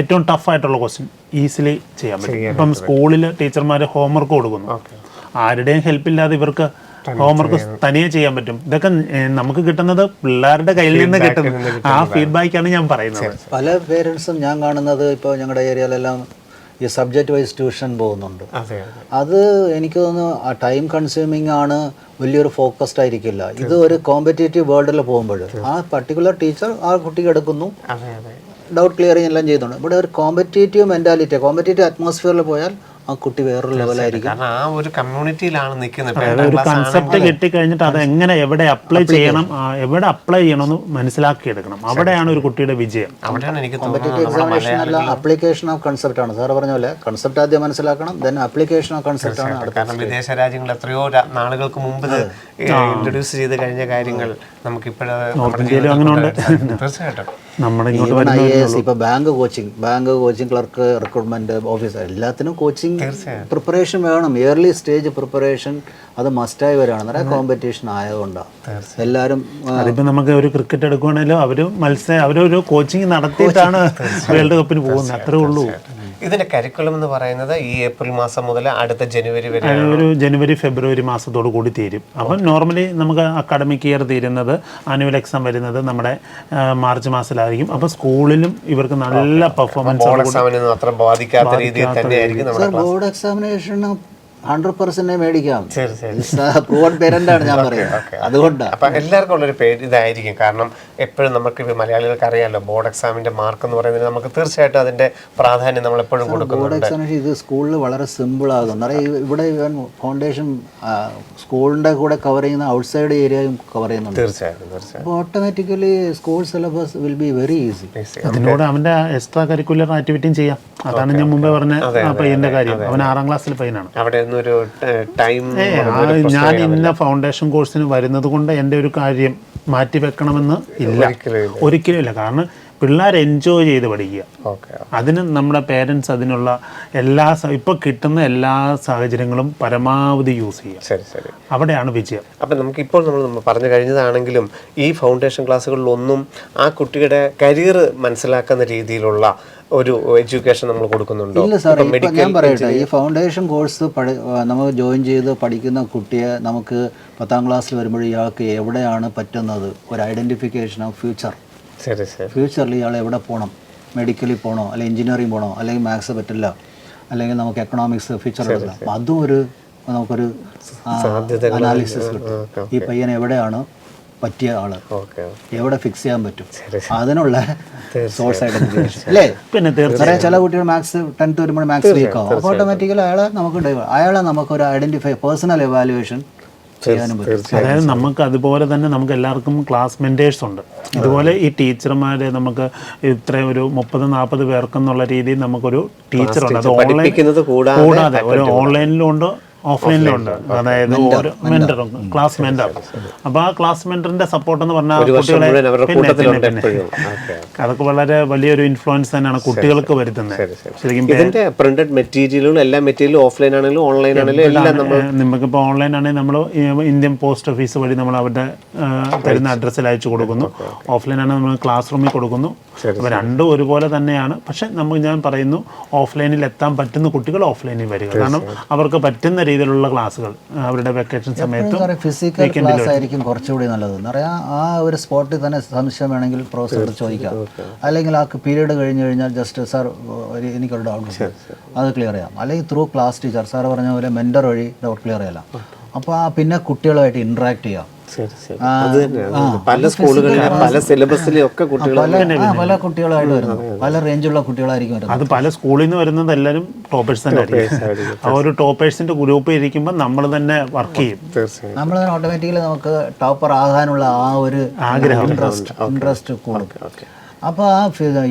ഏറ്റവും ടഫ് ആയിട്ടുള്ള ക്വസ്റ്റ്യൻ ഈസിലി ചെയ്യാൻ പറ്റും. ഇപ്പം സ്കൂളിൽ ടീച്ചർമാർ ഹോംവർക്ക് കൊടുക്കുന്നു, ആരുടെയും ഹെൽപ്പില്ലാതെ ഇവർക്ക് ഹോംവർക്ക് തനിയെ ചെയ്യാൻ പറ്റും. ഇതൊക്കെ നമുക്ക് കിട്ടുന്നത് പിള്ളേരുടെ കയ്യിൽ നിന്ന് കിട്ടുന്ന ആ ഫീഡ്ബാക്കാണ് ഞാൻ പറയുന്നത്. പല പേരൻസും ഞാൻ കാണുന്നത് ഇപ്പോൾ ഞങ്ങളുടെ ഏരിയയിലെല്ലാം ഈ സബ്ജക്റ്റ് വൈസ് ട്യൂഷൻ പോകുന്നുണ്ട്. അത് എനിക്ക് തോന്നുന്നു ആ ടൈം കൺസ്യൂമിങ് ആണ്, വലിയൊരു ഫോക്കസ്ഡ് ആയിരിക്കില്ല. ഇത് ഒരു കോമ്പറ്റേറ്റീവ് വേൾഡിൽ പോകുമ്പോൾ ആ പർട്ടിക്കുലർ ടീച്ചർ ആ കുട്ടിക്ക് എടുക്കുന്നു, ഡൗട്ട് ക്ലിയറിങ് എല്ലാം ചെയ്യുന്നുണ്ട്. ഇവിടെ ഒരു കോമ്പറ്റേറ്റീവ് മെൻറ്റാലിറ്റി, കോമ്പറ്റേറ്റീവ് അറ്റ്മോസ്ഫിയറിൽ പോയാൽ ആ കുട്ടി വേറൊരു ലെവലായിരിക്കും. കാരണം ആ ഒരു കമ്മ്യൂണിറ്റിയിലാണ് നിൽക്കുന്നത്. ഒരു കൺസെപ്റ്റ് കിട്ടിക്കഴിഞ്ഞിട്ട് അത് എങ്ങനെ എവിടെ അപ്ലൈ ചെയ്യണം, എവിടെ അപ്ലൈ ചെയ്യണമെന്ന് മനസ്സിലാക്കിയെടുക്കണം. അവിടെയാണ് ഒരു കുട്ടിയുടെ വിജയം. അവിടെയാണ് എനിക്ക് കോമ്പറ്റേറ്റീവ് എക്സാമിനേഷൻ അല്ല, അപ്ലിക്കേഷൻ ഓഫ് കൺസെപ്റ്റ് ആണ്. സാർ പറഞ്ഞ പോലെ കൺസെപ്റ്റ് ആദ്യം മനസ്സിലാക്കണം, ദെൻ അപ്ലിക്കേഷൻ ഓഫ് കൺസെപ്റ്റ് ആണ്. കാരണം വിദേശ രാജ്യങ്ങൾ എത്രയോ നാളുകൾക്ക് മുമ്പ് ഇൻട്രൊഡ്യൂസ് ചെയ്ത് കഴിഞ്ഞ കാര്യങ്ങൾ തീർച്ചയായിട്ടും നമ്മുടെ ഇപ്പൊ bank coaching clerk recruitment officer എല്ലാത്തിനും കോച്ചിങ് പ്രിപ്പറേഷൻ വേണം. ഇയർലി സ്റ്റേജ് പ്രിപ്പറേഷൻ അത് മസ്റ്റായി വരികയാണ്. നിറയെ കോമ്പറ്റീഷൻ ആയതുകൊണ്ടാണ് എല്ലാവരും. അതിപ്പോ നമുക്ക് ഒരു ക്രിക്കറ്റ് എടുക്കുകയാണെങ്കിലും അവരൊരു കോച്ചിങ് നടത്തിയിട്ടാണ് വേൾഡ് കപ്പിന് പോകുന്നത്, അത്രേ ഉള്ളൂ. ഇതിന്റെ കരിക്കുലം എന്ന് പറയുന്നത് ഈ ഏപ്രിൽ മാസം മുതൽ അടുത്ത ജനുവരി വരെ, ഒരു ജനുവരി ഫെബ്രുവരി മാസത്തോട് കൂടി തീരും. അപ്പം നോർമലി നമുക്ക് അക്കാഡമിക് ഇയർ തീരുന്നത്, ആനുവൽ എക്സാം വരുന്നത് നമ്മുടെ മാർച്ച് മാസത്തിലായിരിക്കും. അപ്പം സ്കൂളിലും ഇവർക്ക് നല്ല പെർഫോമൻസ് അത്ര ബാധിക്കാത്ത രീതിയിൽ തന്നെയായിരിക്കും. ബോർഡ് എക്സാമിനേഷൻ 100% മേടിക്കാം. പ്രൂവൺ പേരന്റാണ് ഞാൻ പറയുന്നത്. അതുകൊണ്ടാണ് അപ്പൊ എല്ലാവർക്കും ഉള്ളൊരു പേര് ഇതായിരിക്കും. കാരണം എപ്പോഴും നമുക്ക് മലയാളികൾക്ക് അറിയാമല്ലോ, ബോർഡ് എക്സാമിന്റെ മാർക്ക് എന്ന് പറയുന്നത് നമുക്ക് തീർച്ചയായിട്ടും അതിന്റെ പ്രാധാന്യം നമ്മൾ എപ്പോഴും കൊടുക്കുന്നുണ്ട്. ബോർഡ് എക്സാമിനേഷൻ ഇത് സ്കൂളിൽ വളരെ സിമ്പിൾ ആകും. ഇവിടെ ഫൗണ്ടേഷൻ സ്കൂളിന്റെ കൂടെ കവർ ചെയ്യുന്ന ഔട്ട്സൈഡ് ഏരിയയും കവർ ചെയ്യുന്നുണ്ട്. തീർച്ചയായിട്ടും. അപ്പോൾ automatically school syllabus will be very easy. അതിനോട് അവന്റെ എക്സ്ട്രാ കരിക്കുലർ ആക്ടിവിറ്റിയും ചെയ്യാം. അതാണ് ഞാൻ മുമ്പേ പറഞ്ഞ പയ്യന്റെ കാര്യം. അവൻ 6ാം ക്ലാസ്സിൽ പയ്യനാണ്. അവിടെ ഞാൻ ഇന്ന ഫൗണ്ടേഷൻ കോഴ്സിന് വരുന്നത് കൊണ്ട് എൻ്റെ ഒരു കാര്യം മാറ്റി വെക്കണമെന്ന് ഇല്ല, ഒരിക്കലും ഇല്ല. കാരണം പിള്ളേർ എൻജോയ് ചെയ്ത് പഠിക്കുക. അതിന് നമ്മുടെ പേരൻസ് അതിനുള്ള ഇപ്പോൾ കിട്ടുന്ന എല്ലാ സാഹചര്യങ്ങളും പരമാവധി യൂസ് ചെയ്യുക. അവിടെയാണ് വിജയം. അപ്പം നമുക്കിപ്പോൾ നമ്മൾ പറഞ്ഞു കഴിഞ്ഞതാണെങ്കിലും ഈ ഫൗണ്ടേഷൻ ക്ലാസ്സുകളിലൊന്നും ആ കുട്ടിയുടെ കരിയർ മനസ്സിലാക്കുന്ന രീതിയിലുള്ള ഒരു എഡ്യൂക്കേഷൻ നമ്മൾ കൊടുക്കുന്നുണ്ടോ? ഇല്ല സാർ, ഞാൻ പറയട്ടെ, ഈ ഫൗണ്ടേഷൻ കോഴ്സ് നമ്മൾ ജോയിൻ ചെയ്ത് പഠിക്കുന്ന കുട്ടിയെ നമുക്ക് 10ാം ക്ലാസ്സിൽ വരുമ്പോൾ ഇയാൾക്ക് എവിടെയാണ് പറ്റുന്നത്, ഒരു ഐഡൻറ്റിഫിക്കേഷൻ ഓഫ് ഫ്യൂച്ചറിൽ ഇയാൾ എവിടെ പോകണം, മെഡിക്കലിൽ പോകണോ, അല്ലെങ്കിൽ എഞ്ചിനീയറിംഗ് പോകണോ, അല്ലെങ്കിൽ മാത്സ് പറ്റില്ല, അല്ലെങ്കിൽ നമുക്ക് എക്കണോമിക്സ് ഫ്യൂച്ചർ പറ്റില്ല. അതും നമുക്കൊരു അനാലിസിസ് കിട്ടും. ഈ പയ്യൻ എവിടെയാണ് പറ്റിയ ആള്, എവിടെ ഫിക്സ് ചെയ്യാൻ പറ്റും, അതിനുള്ള സോഴ്സ് ഐഡന്റിഫിക്കേഷൻ അല്ലേ. പിന്നെ തീർച്ചയായും ചില കുട്ടികൾ മാത്സ് 10th വരുമ്പോൾ മാത്സ് വീക്ക് ആവും. അപ്പോൾ ഓട്ടോമാറ്റിക്കലി അയാളെ നമുക്കൊരു ഐഡന്റിഫൈ പേഴ്സണൽ എവാലുവേഷൻ ചെയ്യാനും പറ്റും. അതായത് നമുക്ക് അതുപോലെ തന്നെ നമുക്ക് എല്ലാവർക്കും ക്ലാസ് മെൻറ്റേഴ്സ് ഉണ്ട്. ഇതുപോലെ ഈ ടീച്ചർമാരെ നമുക്ക് ഇത്ര ഒരു 30-40 പേർക്കെന്നുള്ള രീതിയിൽ നമുക്കൊരു ടീച്ചറുണ്ട്. അത് കൂടാതെ ഒരു ഓൺലൈനിലും ഉണ്ട്, ഓഫ്ലൈനിലും ഉണ്ട്. അതായത് ഓരോ മെന്ററും ക്ലാസ് മെന്റർ. അപ്പോൾ ആ ക്ലാസ് മെന്ററിന്റെ സപ്പോർട്ട് എന്ന് പറഞ്ഞാൽ കുട്ടികളെ അതൊക്കെ വളരെ വലിയൊരു ഇൻഫ്ലുവൻസ് തന്നെയാണ് കുട്ടികൾക്ക് വരുത്തുന്നത്. ശരിക്കും ഇതിന്റെ പ്രിന്റഡ് മെറ്റീരിയലുകളും എല്ലാ മെറ്റീരിയലും ഓഫ്ലൈൻ ആണെങ്കിലും ഓൺലൈൻ ആണെങ്കിലും എല്ലാം നമുക്കിപ്പോൾ ഓൺലൈൻ ആണെങ്കിൽ നമ്മൾ ഇന്ത്യൻ പോസ്റ്റ് ഓഫീസ് വഴി നമ്മൾ അവരുടെ തരുന്ന അഡ്രസ്സിൽ അയച്ചു കൊടുക്കുന്നു. ഓഫ്ലൈൻ ആണെങ്കിൽ നമ്മൾ ക്ലാസ് റൂമിൽ കൊടുക്കുന്നു. അപ്പോൾ രണ്ടും ഒരുപോലെ തന്നെയാണ്. പക്ഷെ ഞാൻ പറയുന്നു, ഓഫ്ലൈനിൽ എത്താൻ പറ്റുന്ന കുട്ടികൾ ഓഫ്ലൈനിൽ വരിക. കാരണം അവർക്ക് പറ്റുന്ന രീതിയിലുള്ള ക്ലാസ്സുകൾ അവരുടെ വെക്കേഷൻ സമയത്ത് ഫിസിക്കൽ ക്ലാസ് ആയിരിക്കും കുറച്ചുകൂടി നല്ലത്. പറയാം, ആ ഒരു സ്പോട്ടിൽ തന്നെ സംശയം വേണമെങ്കിൽ പ്രൊഫസറോട് ചോദിക്കാം. അല്ലെങ്കിൽ ആ പീരീഡ് കഴിഞ്ഞ് കഴിഞ്ഞാൽ ജസ്റ്റ് സാർ എനിക്കൊരു ഡൗട്ട് അത് ക്ലിയർ ചെയ്യാം. അല്ലെങ്കിൽ ത്രൂ ക്ലാസ് ടീച്ചർ സാർ പറഞ്ഞ പോലെ മെന്റർ വഴി ഡൗട്ട് ക്ലിയർ ചെയ്യാം. അപ്പോൾ പിന്നെ കുട്ടികളുമായിട്ട് ഇന്ററാക്ട് ചെയ്യാം. പല സ്കൂളുകളിലും പല സിലബസിലും ഒക്കെ പല കുട്ടികളായിട്ട് വരുന്നു, പല റേഞ്ചുള്ള കുട്ടികളായിരിക്കും വരുന്നത്. അത് പല സ്കൂളിൽ നിന്ന് വരുന്നത് എല്ലാവരും ടോപ്പേഴ്സ് തന്നെ ആയിരിക്കും. ആ ഒരു ടോപ്പേഴ്സിന്റെ ഗ്രൂപ്പ് ഇരിക്കുമ്പോൾ നമ്മൾ തന്നെ വർക്ക് ചെയ്യും. നമ്മൾ തന്നെ ഓട്ടോമാറ്റിക്കലി നമുക്ക് ടോപ്പർ ആകാനുള്ള ആ ഒരു ആഗ്രഹം ഇൻട്രസ്റ്റ് കൂടും. അപ്പോൾ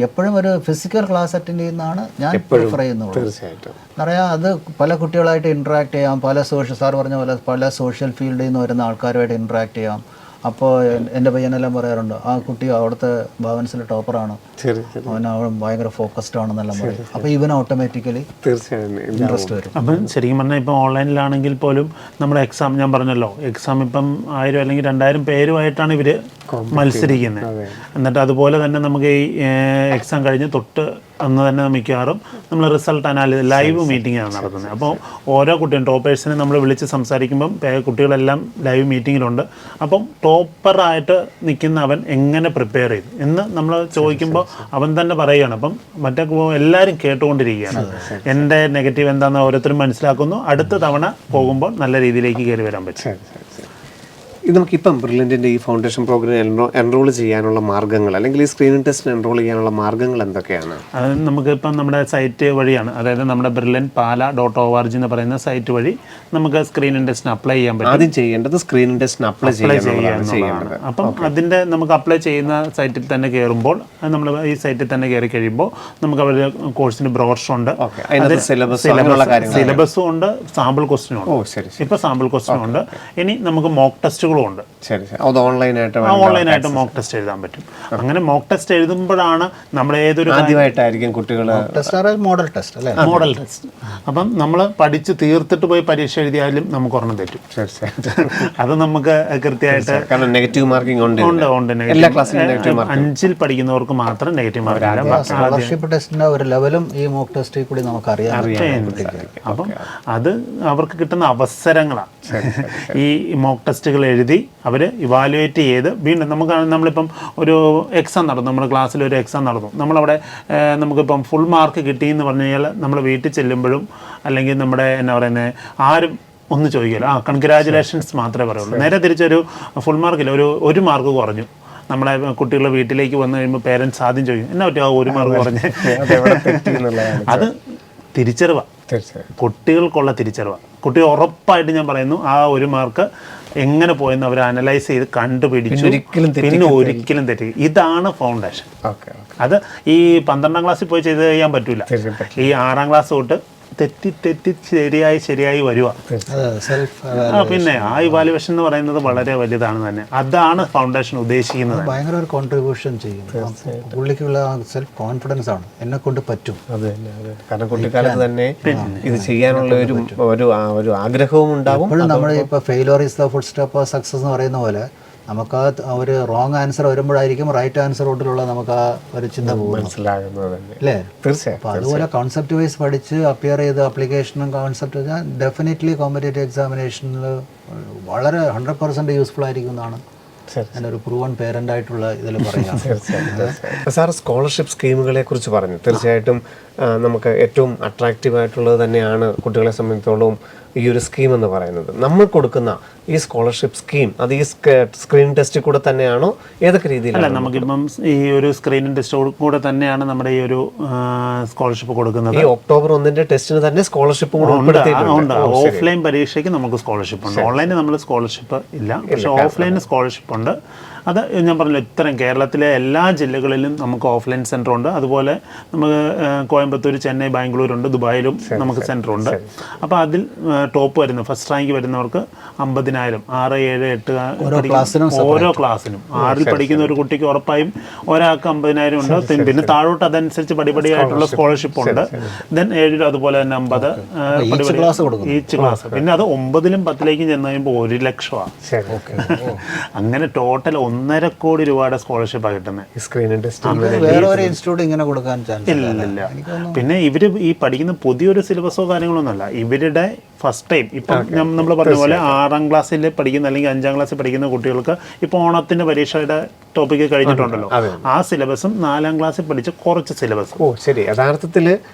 എപ്പോഴും ഒരു ഫിസിക്കൽ ക്ലാസ് അറ്റൻഡ് ചെയ്യുന്നതാണ് ഞാൻ പ്രിഫർ ചെയ്യുന്നത്. തീർച്ചയായിട്ടും എന്നറിയാം അത് പല കുട്ടികളായിട്ട് ഇൻട്രാക്ട് ചെയ്യാം, പല സാർ പറഞ്ഞ പോലെ പല സോഷ്യൽ ഫീൽഡിൽ നിന്ന് വരുന്ന ആൾക്കാരുമായിട്ട് ഇൻട്രാക്ട് ചെയ്യാം. അപ്പോൾ എൻ്റെ പയ്യനെല്ലാം പറയാറുണ്ട്, ആ കുട്ടി അവിടുത്തെ ഭവൻസിലെ ടോപ്പറാണ്, അവൻ ഭയങ്കര ഫോക്കസ്ഡ് ആണെന്നെല്ലാം പറയും. അപ്പോൾ ഇവൻ ഓട്ടോമാറ്റിക്കലി തീർച്ചയായും ഇൻട്രസ്റ്റ് വരും. അപ്പം ശരിക്കും പറഞ്ഞാൽ ഇപ്പം ഓൺലൈനിലാണെങ്കിൽ പോലും നമ്മുടെ എക്സാം, ഞാൻ പറഞ്ഞല്ലോ എക്സാം ഇപ്പം 1000 അല്ലെങ്കിൽ 2000 പേരുമായിട്ടാണ് ഇവർ മത്സരിക്കുന്നത്. എന്നിട്ട് അതുപോലെ തന്നെ നമുക്ക് ഈ എക്സാം കഴിഞ്ഞ് തൊട്ട് അന്ന് തന്നെ മിക്കവാറും നമ്മൾ റിസൾട്ട് അനാലിസിസ് ലൈവ് മീറ്റിംഗാണ് നടത്തുന്നത്. അപ്പോൾ ഓരോ കുട്ടിയും ടോപ്പേഴ്സിനെ നമ്മൾ വിളിച്ച് സംസാരിക്കുമ്പം കുട്ടികളെല്ലാം ലൈവ് മീറ്റിങ്ങിലുണ്ട്. അപ്പം ടോപ്പറായിട്ട് നിൽക്കുന്ന അവൻ എങ്ങനെ പ്രിപ്പയർ ചെയ്തു എന്ന് നമ്മൾ ചോദിക്കുമ്പോൾ അവൻ തന്നെ പറയുകയാണ്. അപ്പം മറ്റേ എല്ലാവരും കേട്ടുകൊണ്ടിരിക്കുകയാണ്. എൻ്റെ നെഗറ്റീവ് എന്താണെന്ന് ഓരോരുത്തരും മനസ്സിലാക്കുന്നു. അടുത്ത തവണ പോകുമ്പോൾ നല്ല രീതിയിലേക്ക് കയറി വരാൻ പറ്റും. ഇത് നമുക്കിപ്പം ബ്രില്യൻറ്റിൻ്റെ ഈ ഫൗണ്ടേഷൻ പ്രോഗ്രാം എൻറോൾ ചെയ്യാനുള്ള മാർഗ്ഗങ്ങൾ, അല്ലെങ്കിൽ ഈ സ്ക്രീനിങ് ടെസ്റ്റിന് എൻറോൾ ചെയ്യാനുള്ള മാർഗ്ഗങ്ങൾ എന്തൊക്കെയാണ്? അത് നമുക്കിപ്പം നമ്മുടെ സൈറ്റ് വഴിയാണ്, അതായത് നമ്മുടെ brilliantpala.org എന്ന് പറയുന്ന സൈറ്റ് വഴി നമുക്ക് സ്ക്രീനിങ് ടെസ്റ്റിന് അപ്ലൈ ചെയ്യാൻ പറ്റും. ആദ്യം ചെയ്യേണ്ടത് സ്ക്രീനിങ് ടെസ്റ്റിന് അപ്ലൈ ചെയ്യാനുള്ളതാണ്. അപ്പം അതിൻ്റെ നമുക്ക് അപ്ലൈ ചെയ്യുന്ന സൈറ്റിൽ തന്നെ കയറുമ്പോൾ, നമ്മൾ ഈ സൈറ്റിൽ തന്നെ കയറി കഴിയുമ്പോൾ നമുക്ക് അവരുടെ കോഴ്സിന് ബ്രോഷറുണ്ട്, സിലബസും ഉണ്ട്, സാമ്പിൾ ക്വസ്റ്റ്യനും ഉണ്ട്. ഇപ്പോൾ സാമ്പിൾ ക്വസ്റ്റ്യനും ഉണ്ട്. ഇനി നമുക്ക് മോക്ക് ടെസ്റ്റുകൾ ഉണ്ട്. ഓൺലൈനായിട്ട് മോക്ക് ടെസ്റ്റ് എഴുതാൻ പറ്റും. അങ്ങനെ മോക്ക് ടെസ്റ്റ് എഴുതുമ്പോഴാണ് നമ്മൾ ഏതൊരു ആദ്യമായിട്ടായിരിക്കും കുട്ടികൾ മോഡൽ ടെസ്റ്റ് അല്ലേ, മോഡൽ ടെസ്റ്റ്. അപ്പം നമ്മൾ പഠിച്ച് തീർത്തിട്ട് പോയി പരീക്ഷ എഴുതിയാലും നമുക്ക് ഒരെണ്ണം തെറ്റും. അത് നമുക്ക് കൃത്യമായിട്ട് നെഗറ്റീവ് മാർക്കിംഗ് ഉണ്ട്. 5ൽ പഠിക്കുന്നവർക്ക് മാത്രം നെഗറ്റീവ് മാർക്ക്. സ്കോളർഷിപ്പ് ടെസ്റ്റിന്റെ ഒരു ലെവലും ഈ മോക്ക് ടെസ്റ്റിൽ കൂടി നമുക്ക് അറിയാം. അപ്പം അത് അവർക്ക് കിട്ടുന്ന അവസരങ്ങളാണ്. ഈ മോക്ക് ടെസ്റ്റുകൾ എഴുതി അവർ ഇവാലുവേറ്റ് ചെയ്ത് വീണ്ടും നമ്മളിപ്പം ഒരു എക്സാം നടന്നു, നമ്മുടെ ക്ലാസ്സിൽ ഒരു എക്സാം നടന്നു, നമ്മളവിടെ നമുക്കിപ്പം ഫുൾ മാർക്ക് കിട്ടിയെന്ന് പറഞ്ഞു കഴിഞ്ഞാൽ നമ്മൾ വീട്ടിൽ ചെല്ലുമ്പോഴും അല്ലെങ്കിൽ നമ്മുടെ എന്നാ പറയുന്നത് ആരും ഒന്നും ചോദിക്കില്ല, കൺഗ്രാജുലേഷൻസ് മാത്രമേ പറയുള്ളൂ. നേരെ തിരിച്ചൊരു ഫുൾ മാർക്കില്ല, ഒരു മാർക്ക് കുറഞ്ഞു, നമ്മുടെ കുട്ടികളുടെ വീട്ടിലേക്ക് വന്നു കഴിയുമ്പോൾ പേരൻസ് ആദ്യം ചോദിക്കും എന്നാ പറ്റുമോ 1 മാർക്ക് കുറഞ്ഞ്. അത് തിരിച്ചറിവാണ്, കുട്ടികൾക്കുള്ള തിരിച്ചറിവാണ്. കുട്ടി ഉറപ്പായിട്ട് ഞാൻ പറയുന്നു ആ 1 മാർക്ക് എങ്ങനെ പോയെന്ന് അവർ അനലൈസ് ചെയ്ത് കണ്ടുപിടിച്ചു, പിന്നെ ഒരിക്കലും തെറ്റി. ഇതാണ് ഫൗണ്ടേഷൻ. അത് ഈ 12ാം ക്ലാസ്സിൽ പോയി ചെയ്ത് ചെയ്യാൻ പറ്റൂല. ഈ 6ാം ക്ലാസ് തൊട്ട് തെറ്റി ശരിയായി വരിക. പിന്നെ ആ ഇവാലുവേഷൻ എന്ന് പറയുന്നത് വളരെ വലുതാണ് തന്നെ. അതാണ് ഫൗണ്ടേഷൻ ഉദ്ദേശിക്കുന്നത്. ഭയങ്കര ഒരു കോൺട്രിബ്യൂഷൻ ചെയ്യും. പുള്ളിക്കുള്ള സെൽഫ് കോൺഫിഡൻസ് ആണ്, എന്നെ കൊണ്ട് പറ്റും. കാരണം കുട്ടിക്കാലത്ത് തന്നെ ഇത് ചെയ്യാനുള്ള ഒരു ആഗ്രഹവും ഉണ്ടാവും. എപ്പോഴും നമ്മൾ ഇപ്പോൾ failure is the full step of success എന്ന് പറയുന്ന പോലെ നമുക്ക് ആ ഒരു റോങ് ആൻസർ വരുമ്പോഴായിരിക്കും റൈറ്റ് ആൻസറോട്ടിലുള്ള നമുക്ക് ആ ഒരു ചിന്ത മനസ്സിലാകുന്നത് അല്ലേ? തീർച്ചയായും. അപ്പോൾ അതുപോലെ കോൺസെപ്റ്റ് വൈസ് പഠിച്ച് അപ്പിയർ ചെയ്ത് ആപ്ലിക്കേഷനും കോൺസെപ്റ്റ് വെച്ചാൽ ഡെഫിനറ്റ്ലി കോമ്പറ്റേറ്റീവ് എക്സാമിനേഷനിൽ വളരെ 100% യൂസ്ഫുൾ ആയിരിക്കും എന്നാണ് എൻ്റെ ഒരു പ്രൂവൺ പേരൻ്റ് ആയിട്ടുള്ള ഇതിൽ പറയാം. സാർ സ്കോളർഷിപ്പ് സ്കീമുകളെ കുറിച്ച് പറഞ്ഞു. തീർച്ചയായിട്ടും നമുക്ക് ഏറ്റവും അട്രാക്റ്റീവ് ആയിട്ടുള്ളത് തന്നെയാണ് കുട്ടികളെ സംബന്ധിച്ചിടത്തോളം ഈ ഒരു സ്കീം എന്ന് പറയുന്നത്. നമ്മൾ കൊടുക്കുന്ന ഈ സ്കോളർഷിപ്പ് സ്കീം അത് ഈ സ്ക്രീൻ ടെസ്റ്റിൽ കൂടെ തന്നെയാണോ, ഏതൊക്കെ രീതിയിലല്ല? നമുക്കിപ്പം ഈ ഒരു സ്ക്രീനിങ് ടെസ്റ്റോട് കൂടെ തന്നെയാണ് നമ്മുടെ ഈ ഒരു സ്കോളർഷിപ്പ് കൊടുക്കുന്നത്. ഈ ഒക്ടോബർ 1 ടെസ്റ്റിന് തന്നെ സ്കോളർഷിപ്പ് കൂടെ ഉൾപ്പെടുത്തിയിട്ടുണ്ട്. ഓഫ്ലൈൻ പരീക്ഷയ്ക്ക് നമുക്ക് സ്കോളർഷിപ്പ് ഉണ്ട്, ഓൺലൈനിൽ നമ്മൾ സ്കോളർഷിപ്പ് ഇല്ല. പക്ഷേ ഓഫ്ലൈനിൽ സ്കോളർഷിപ്പ് ഉണ്ട്. അത് ഞാൻ പറഞ്ഞല്ലോ, ഇത്തരം കേരളത്തിലെ എല്ലാ ജില്ലകളിലും നമുക്ക് ഓഫ്ലൈൻ സെൻ്റർ ഉണ്ട്. അതുപോലെ നമുക്ക് കോയമ്പത്തൂർ, ചെന്നൈ, ബാംഗ്ലൂരുണ്ട്, ദുബായിലും നമുക്ക് സെൻ്റർ ഉണ്ട്. അപ്പോൾ അതിൽ ടോപ്പ് വരുന്ന ഫസ്റ്റ് റാങ്ക് വരുന്നവർക്ക് 50,000, 6, 7, 8 ഓരോ ക്ലാസ്സിനും 6ൽ പഠിക്കുന്ന ഒരു കുട്ടിക്ക് ഉറപ്പായും ഒരാൾക്ക് 50,000 ഉണ്ട്. പിന്നെ താഴോട്ട് അതനുസരിച്ച് പടിപടിയായിട്ടുള്ള സ്കോളർഷിപ്പ് ഉണ്ട്. ദെൻ 7ലും അതുപോലെ തന്നെ 50 ഈച്ച് ക്ലാസ്. പിന്നെ അത് 9ലും 10ലേക്കും ചെന്ന് കഴിയുമ്പോൾ 1 ലക്ഷമാണ്. അങ്ങനെ ടോട്ടൽ 1.5 കോടി രൂപയുടെ സ്കോളർഷിപ്പാണ് കിട്ടുന്നത്. ഇല്ല. പിന്നെ ഇവര് ഈ പഠിക്കുന്ന പുതിയൊരു സിലബസോ കാര്യങ്ങളൊന്നുമല്ല. ഇവരുടെ ഫസ്റ്റ് ടൈം ഇപ്പം നമ്മൾ പറഞ്ഞ പോലെ 6ാം ക്ലാസ്സിൽ പഠിക്കുന്ന അല്ലെങ്കിൽ 5ാം ക്ലാസ്സിൽ പഠിക്കുന്ന കുട്ടികൾക്ക് ഇപ്പോൾ ഓണത്തിന്റെ പരീക്ഷയുടെ ടോപ്പിക്ക് കഴിഞ്ഞിട്ടുണ്ടല്ലോ, ആ സിലബസും 4ാം ക്ലാസ്സിൽ പഠിച്ച കുറച്ച് സിലബസ്. ശരി. യഥാർത്ഥത്തിൽ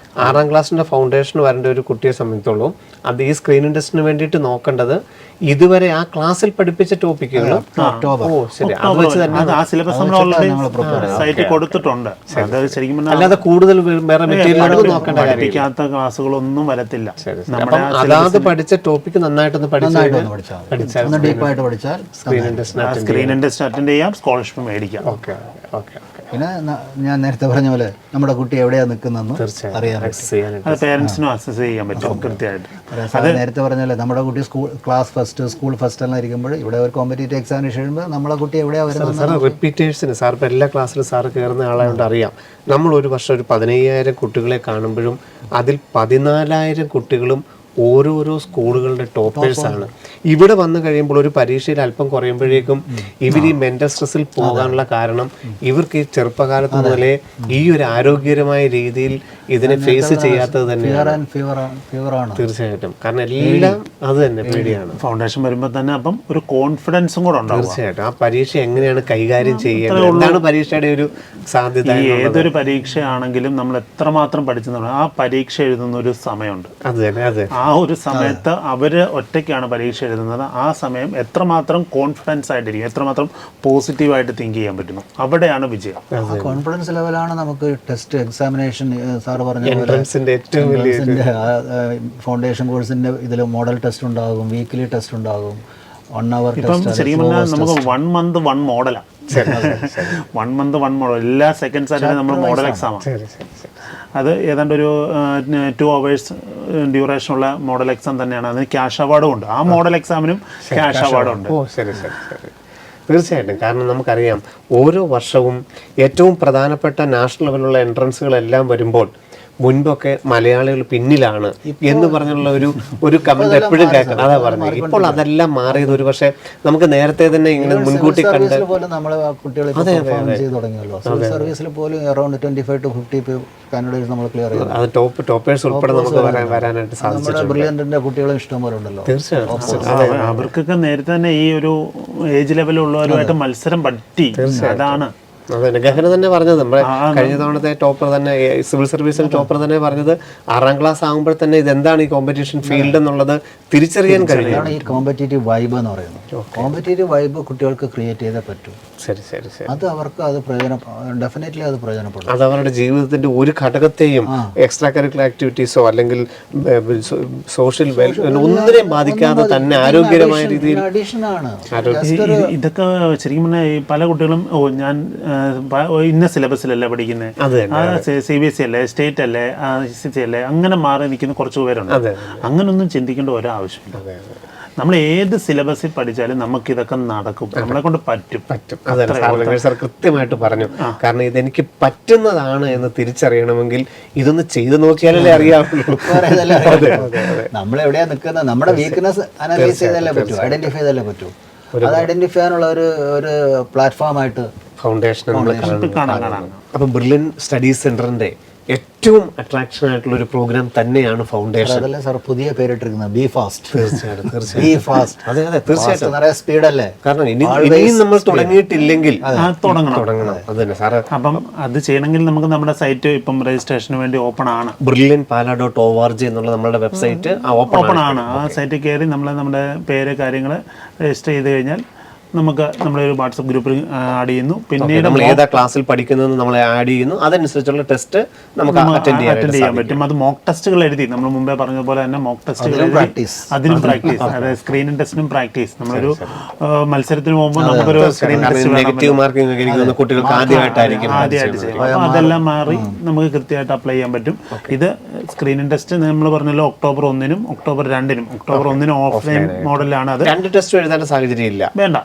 6ാം ക്ലാസ്സിന്റെ ഫൗണ്ടേഷൻ വരേണ്ട ഒരു കുട്ടിയെ സംബന്ധിച്ചോളം അത് ഈ സ്ക്രീനിങ് ടെസ്റ്റിന് വേണ്ടിയിട്ട് നോക്കേണ്ടത് ഇതുവരെ ആ ക്ലാസ്സിൽ പഠിപ്പിച്ച ടോപ്പിക്കുകൾ ആ സിലബസ് നമ്മൾ ഓൾറെഡി സൈറ്റിൽ കൊടുത്തിട്ടുണ്ട്. അത് ശരിക്കും അല്ലാതെ കൂടുതൽ വേറെ മെറ്റീരിയൽ നോക്കേണ്ട പഠിപ്പിക്കാത്ത ക്ലാസ്സുകളൊന്നും വരത്തില്ല. അതാത് പഠിച്ച ടോപ്പിക്ക് നന്നായിട്ടൊന്ന് ഡീപ്പായിട്ട് പഠിച്ചാൽ സ്ക്രീനിങ് ടെസ്റ്റ് അറ്റൻഡ് ചെയ്യാം, സ്കോളർഷിപ്പ് മേടിക്കാം. ഓക്കെ. പിന്നെ ഞാൻ നേരത്തെ പറഞ്ഞ പോലെ നമ്മുടെ കുട്ടി എവിടെയാണ് നിൽക്കുന്നതെന്ന് അറിയാൻ പറ്റും. അത് പേരൻസിനും അസസ് ചെയ്യാൻ പറ്റും കൃത്യമായിട്ട്. നേരത്തെ പറഞ്ഞ പോലെ നമ്മുടെ കുട്ടി ക്ലാസ് ഫസ്റ്റ് സ്കൂൾ ഫസ്റ്റ് എല്ലാം ഇരിക്കുമ്പോൾ ഇവിടെ ഒരു കോമ്പറ്റേറ്റീവ് എക്സാമിനേഷൻ എഴുതുമ്പോൾ നമ്മളെ കുട്ടി എവിടെയാണ് വരുന്നത്. സാർ റിപ്പീറ്റേഴ്സിന് സാർ ഇപ്പോൾ എല്ലാ ക്ലാസ്സിലും സാറ് കയറുന്ന ആളായതുകൊണ്ട് അറിയാം. നമ്മൾ ഒരു വർഷം ഒരു 15,000 കുട്ടികളെ കാണുമ്പോഴും അതിൽ 14,000 കുട്ടികളും ഓരോരോ സ്കൂളുകളുടെ ടോപ്പേഴ്സാണ്. ഇവിടെ വന്നു കഴിയുമ്പോൾ ഒരു പരീക്ഷയിൽ അല്പം കുറയുമ്പോഴേക്കും ഇവർ ഈ മെന്റൽ സ്ട്രെസ്സിൽ പോകാനുള്ള കാരണം ഇവർക്ക് ഈ ചെറുപ്പകാലത്ത് മുതലേ ഈ ഒരു ആരോഗ്യകരമായ രീതിയിൽ ഇതിനെ ഫേസ് ചെയ്യാത്തത് തന്നെയാണ്. തീർച്ചയായിട്ടും. കാരണം എല്ലാം അത് തന്നെ പേടിയാണ്. ഫൗണ്ടേഷൻ വരുമ്പോൾ തന്നെ അപ്പം ഒരു കോൺഫിഡൻസും കൂടെ ഉണ്ടാവും. തീർച്ചയായിട്ടും. ആ പരീക്ഷ എങ്ങനെയാണ് കൈകാര്യം ചെയ്യേണ്ടത്, എന്താണ് പരീക്ഷയുടെ ഒരു സാധ്യത. ഏതൊരു പരീക്ഷയാണെങ്കിലും നമ്മൾ എത്രമാത്രം പഠിച്ചെന്ന് ആ പരീക്ഷ എഴുതുന്ന ഒരു സമയമുണ്ട്. അത് തന്നെ. അതെ. ആ ഒരു സമയത്ത് അവര് ഒറ്റയ്ക്കാണ് പരീക്ഷ എഴുതുന്നത്. ആ സമയം എത്രമാത്രം കോൺഫിഡൻസ് ആയിട്ടിരിക്കും, എത്രമാത്രം പോസിറ്റീവായിട്ട് തിങ്ക് ചെയ്യാൻ പറ്റുന്നു, അവിടെയാണ് വിജയം. കോൺഫിഡൻസ് ലെവലാണ് നമുക്ക് ടെസ്റ്റ് എക്സാമിനേഷൻ. സാറ് പറഞ്ഞ ഫൗണ്ടേഷൻ കോഴ്സിന്റെ ഇതിൽ മോഡൽ ടെസ്റ്റ് ഉണ്ടാകും, വീക്ക്ലി ടെസ്റ്റ് ഉണ്ടാകും, 1 hour ഇപ്പം ശരിക്കും പറഞ്ഞാൽ നമുക്ക് 1 month 1 മോഡലാണ്. 1 month 1 മോഡൽ. എല്ലാ സെക്കൻഡ് സാറ്റർഡേ നമ്മൾ മോഡൽ എക്സാമാണ്. അത് ഏതാണ്ട് ഒരു 2 hours ഡ്യൂറേഷനുള്ള മോഡൽ എക്സാം തന്നെയാണ്. അതിന് ക്യാഷ് അവാർഡും ഉണ്ട്. ആ മോഡൽ എക്സാമിനും ക്യാഷ് അവാർഡും ഉണ്ട്. തീർച്ചയായിട്ടും. കാരണം നമുക്കറിയാം ഓരോ വർഷവും ഏറ്റവും പ്രധാനപ്പെട്ട നാഷണൽ ലെവലിലുള്ള എൻട്രൻസുകളെല്ലാം വരുമ്പോൾ മുൻപൊക്കെ മലയാളികൾ പിന്നിലാണ് എന്ന് പറഞ്ഞുള്ള ഒരു കമന്റ് എപ്പോഴും കേൾക്കണം. അതാ പറഞ്ഞത്. ഇപ്പോൾ അതെല്ലാം മാറിയത് ഒരു പക്ഷേ നമുക്ക് നേരത്തെ തന്നെ ഇങ്ങനെ മുൻകൂട്ടി കണ്ട് സർവീസിൽ പോലും അറൗണ്ട് 25 to 50 കാൻഡിഡേറ്റ്സ് നമ്മൾ ക്ലിയർ ചെയ്തു. അത് ടോപ്പേഴ്സ് ഉൾപ്പെടെ നമുക്ക് വരാനായിട്ട് സാധിച്ചു. ബ്രില്യന്റിന്റെ കുട്ടികളും ഇഷ്ടംപോലെ ഉണ്ടല്ലോ. തീർച്ചയായും. അവർക്കൊക്കെ നേരത്തെ തന്നെ ഈ ഒരു ഏജ് ലെവലുള്ളവരുമായിട്ട് മത്സരം പറ്റി. അതാണ് അതെ. ഗഹന തന്നെ പറഞ്ഞത് നമ്മുടെ കഴിഞ്ഞ തവണത്തെ ടോപ്പർ തന്നെ, സിവിൽ സർവീസിൽ ടോപ്പർ തന്നെ പറഞ്ഞത് 6ാം ക്ലാസ് ആകുമ്പോൾ തന്നെ ഇതെന്താണ് ഈ കോമ്പറ്റീഷൻ ഫീൽഡ് എന്നുള്ളത് തിരിച്ചറിയാൻ കഴിയും. ഈ കോമ്പറ്റേറ്റീവ് വൈബ് എന്ന് പറയുന്നത്. കോമ്പറ്റേറ്റീവ് വൈബ് കുട്ടികൾക്ക് ക്രിയേറ്റ് ചെയ്തേ പറ്റൂ. ശരി ശരി ശരി. അത് അവർക്ക് അത് ഡെഫിനറ്റ്ലി അത് പ്രയോജനപ്പെടും. അത് അവരുടെ ജീവിതത്തിന്റെ ഒരു ഘടകത്തെയും എക്സ്ട്രാ കരിക്കുലർ ആക്ടിവിറ്റീസോ അല്ലെങ്കിൽ സോഷ്യൽ ഒന്നിനെയും ബാധിക്കാതെ തന്നെ ആരോഗ്യകരമായ രീതിയിൽ. ഇതൊക്കെ ശരിക്കും പറഞ്ഞാൽ പല കുട്ടികളും ഞാൻ ഇന്ന സിലബസിലല്ല പഠിക്കുന്നത്, CBSE അല്ലേ, സ്റ്റേറ്റ് അല്ലേ, ICSE അല്ലേ, അങ്ങനെ മാറി നിൽക്കുന്ന കുറച്ച് പേരുണ്ട്. അങ്ങനൊന്നും ചിന്തിക്കേണ്ട ഒരാവശ്യമില്ല. നമ്മൾ ഏത് സിലബസിൽ പഠിച്ചാലും നമുക്ക് ഇതൊക്കെ നടക്കും, നമ്മളെ കൊണ്ട് പറ്റും. സാർ കൃത്യമായിട്ട് പറഞ്ഞു. കാരണം ഇതെനിക്ക് പറ്റുന്നതാണ് എന്ന് തിരിച്ചറിയണമെങ്കിൽ ഇതൊന്ന് ചെയ്തു നോക്കിയാലല്ലേ അറിയാവുള്ളൂ. നമ്മൾ എവിടെയാ നിൽക്കുന്നത്, നമ്മുടെ വീക്ക്നെസ് അനലൈസ് ചെയ്താലേ പറ്റൂ, ഐഡന്റിഫൈ ചെയ്താലേ പറ്റൂ. അത് ഐഡന്റിഫൈ ചെയ്യാനുള്ള ഒരു പ്ലാറ്റ്ഫോമായിട്ട് ഫൗണ്ടേഷൻ നമ്മൾ കാണാം. അപ്പം ബ്രില്യൻ സ്റ്റഡീസ് സെന്ററിന്റെ ഏറ്റവും അട്രാക്ഷൻ ആയിട്ടുള്ള ഒരു പ്രോഗ്രാം തന്നെയാണ് ഫൗണ്ടേഷൻ. അതല്ലേ സാർ പുതിയ പേരിട്ടിരിക്കുന്നത്, ബി ഫാസ്റ്റ്. തീർച്ചയായിട്ടും. അതെ അതെ തീർച്ചയായിട്ടും. നിറയെ സ്പീഡല്ലേ. കാരണം ഇനിയും നമ്മൾ തുടങ്ങിയിട്ടില്ലെങ്കിൽ തുടങ്ങണം. അതന്നെ സാറ്. അപ്പം അത് ചെയ്യണമെങ്കിൽ നമുക്ക് നമ്മുടെ സൈറ്റ് ഇപ്പം രജിസ്ട്രേഷന് വേണ്ടി ഓപ്പൺ ആണ്. brilliantpala.org എന്നുള്ള നമ്മുടെ വെബ്സൈറ്റ് ഓപ്പൺ ആണ്. ആ സൈറ്റിൽ കയറി നമ്മുടെ പേര് കാര്യങ്ങൾ രജിസ്റ്റർ ചെയ്ത് കഴിഞ്ഞാൽ നമുക്ക് നമ്മുടെ ഒരു വാട്സപ്പ് ഗ്രൂപ്പിൽ ആഡ് ചെയ്യുന്നു. പിന്നീട് നമ്മൾ ഏതാ ക്ലാസ്സിൽ പഠിക്കുന്നത് നമ്മൾ ആഡ് ചെയ്യുന്നു, അതനുസരിച്ചുള്ള ടെസ്റ്റ് നമുക്ക് അറ്റൻഡ് ചെയ്യാൻ പറ്റും. അത് മോക്ക് ടെസ്റ്റുകൾ എഴുതി നമ്മൾ മുമ്പേ പറഞ്ഞ പോലെ തന്നെ മോക്ക് ടെസ്റ്റുകൾ എഴുതി അതിനും പ്രാക്ടീസ്, അതായത് സ്ക്രീനിങ് ടെസ്റ്റിനും പ്രാക്ടീസ്. നമ്മളൊരു മത്സരത്തിന് പോകുമ്പോൾ നമുക്കൊരു സ്ക്രീൻ നെഗറ്റീവ് മാർക്കിംഗ് കുട്ടികൾക്ക് ആദ്യമായിട്ട് ചെയ്യും. അപ്പോൾ അതെല്ലാം മാറി നമുക്ക് കൃത്യമായിട്ട് അപ്ലൈ ചെയ്യാൻ പറ്റും. ഇത് സ്ക്രീനിങ് ടെസ്റ്റ് നമ്മൾ പറഞ്ഞല്ലോ October 1-നും October 2-നും. October 1-ന് ഓഫ്ലൈൻ മോഡലാണ്. അത് 2 ടെസ്റ്റ് എഴുതേണ്ട സാഹചര്യം ഇല്ല, വേണ്ട.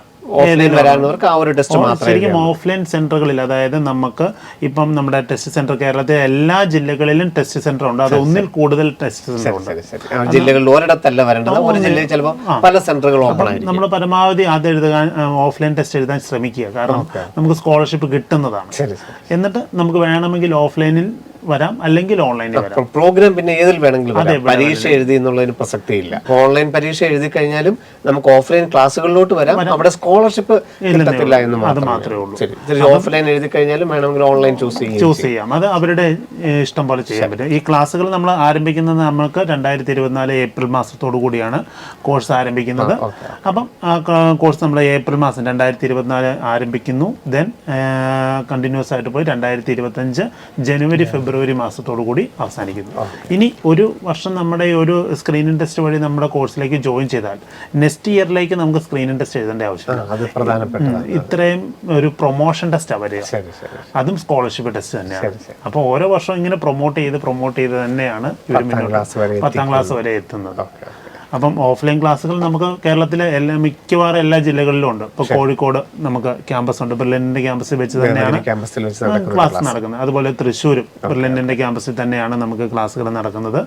ശരിക്കും ഓഫ്ലൈൻ സെന്ററുകളിൽ, അതായത് നമുക്ക് ഇപ്പം നമ്മുടെ ടെസ്റ്റ് സെന്റർ കേരളത്തിലെ എല്ലാ ജില്ലകളിലും ടെസ്റ്റ് സെന്റർ ഉണ്ട്. അത് ഒന്നിൽ കൂടുതൽ ടെസ്റ്റ് സെന്റർ ഉണ്ട്. ജില്ലകളിൽ ഒരിടത്തല്ല വരേണ്ടത്, ഒരു ജില്ലയിൽ ചിലപ്പോൾ പല സെന്ററുകൾ ഓപ്പൺ ആയിരിക്കും. നമ്മൾ പരമാവധി അത് എഴുതാൻ, ഓഫ്ലൈൻ ടെസ്റ്റ് എഴുതാൻ ശ്രമിക്കുക. കാരണം നമുക്ക് സ്കോളർഷിപ്പ് കിട്ടുന്നതാണ്. എന്നിട്ട് നമുക്ക് വേണമെങ്കിൽ ഓഫ്ലൈനിൽ വരാം, അല്ലെങ്കിൽ ഓൺലൈനിൽ വരാം. പ്രോഗ്രാം പിന്നെ ഏതിൽ വേണമെങ്കിലും പരീക്ഷ എഴുതി എന്നുള്ളതിന് പ്രസക്തിയില്ല. ഓൺലൈൻ പരീക്ഷ എഴുതി കഴിഞ്ഞാലും നമുക്ക് ഓഫ്ലൈൻ ക്ലാസ്സുകളിലോട്ട് വരാം. അവിടെ സ്കോളർഷിപ്പ് കിട്ടത്തില്ല എന്ന് മാത്രമേ ഉള്ളൂ. ഓഫ്ലൈൻ എഴുതി കഴിഞ്ഞാലും വേണമെങ്കിൽ ഓൺലൈൻ ചൂസ് ചെയ്യാം. അത് അവരുടെ ഇഷ്ടം പോലെ ചെയ്യാൻ പറ്റും. ഈ ക്ലാസ്സുകൾ നമ്മൾ ആരംഭിക്കുന്നത് നമുക്ക് 2024 ഏപ്രിൽ മാസത്തോടു കൂടിയാണ് കോഴ്സ് ആരംഭിക്കുന്നത്. അപ്പം ആ കോഴ്സ് നമ്മൾ ഏപ്രിൽ മാസം 2024 ആരംഭിക്കുന്നു. ദെൻ കണ്ടിന്യൂസ് ആയിട്ട് പോയി 2025 ജനുവരി ഫെബ്രുവരി ഫെബ്രുവരി മാസത്തോടു കൂടി അവസാനിക്കുന്നു. ഇനി ഒരു വർഷം നമ്മുടെ ഒരു സ്ക്രീനിങ് ടെസ്റ്റ് വഴി നമ്മുടെ കോഴ്സിലേക്ക് ജോയിൻ ചെയ്താൽ നെക്സ്റ്റ് ഇയറിലേക്ക് നമുക്ക് സ്ക്രീനിങ് ടെസ്റ്റ് എഴുതേണ്ട ആവശ്യമില്ല. അത് പ്രധാനപ്പെട്ടതാണ്. ഇത്രയും ഒരു പ്രൊമോഷൻ ടെസ്റ്റാണ് വരിക, അതും സ്കോളർഷിപ്പ് ടെസ്റ്റ് തന്നെയാണ്. അപ്പോൾ ഓരോ വർഷം ഇങ്ങനെ പ്രൊമോട്ട് ചെയ്ത് തന്നെയാണ് 10ാം ക്ലാസ് വരെ എത്തുന്നത്. അപ്പം ഓഫ്ലൈൻ ക്ലാസ്സുകൾ നമുക്ക് കേരളത്തിലെ മിക്കവാറും എല്ലാ ജില്ലകളിലും ഉണ്ട്. ഇപ്പോൾ കോഴിക്കോട് നമുക്ക് ക്യാമ്പസ് ഉണ്ട്, ബ്രില്യൻറ്റിൻ്റെ ക്യാമ്പസിൽ വെച്ച് തന്നെയാണ് ക്ലാസ് നടക്കുന്നത്. അതുപോലെ തൃശ്ശൂരും ബ്രില്യൻറ്റിൻ്റെ ക്യാമ്പസിൽ തന്നെയാണ് നമുക്ക് ക്ലാസ്സുകൾ നടക്കുന്നത്.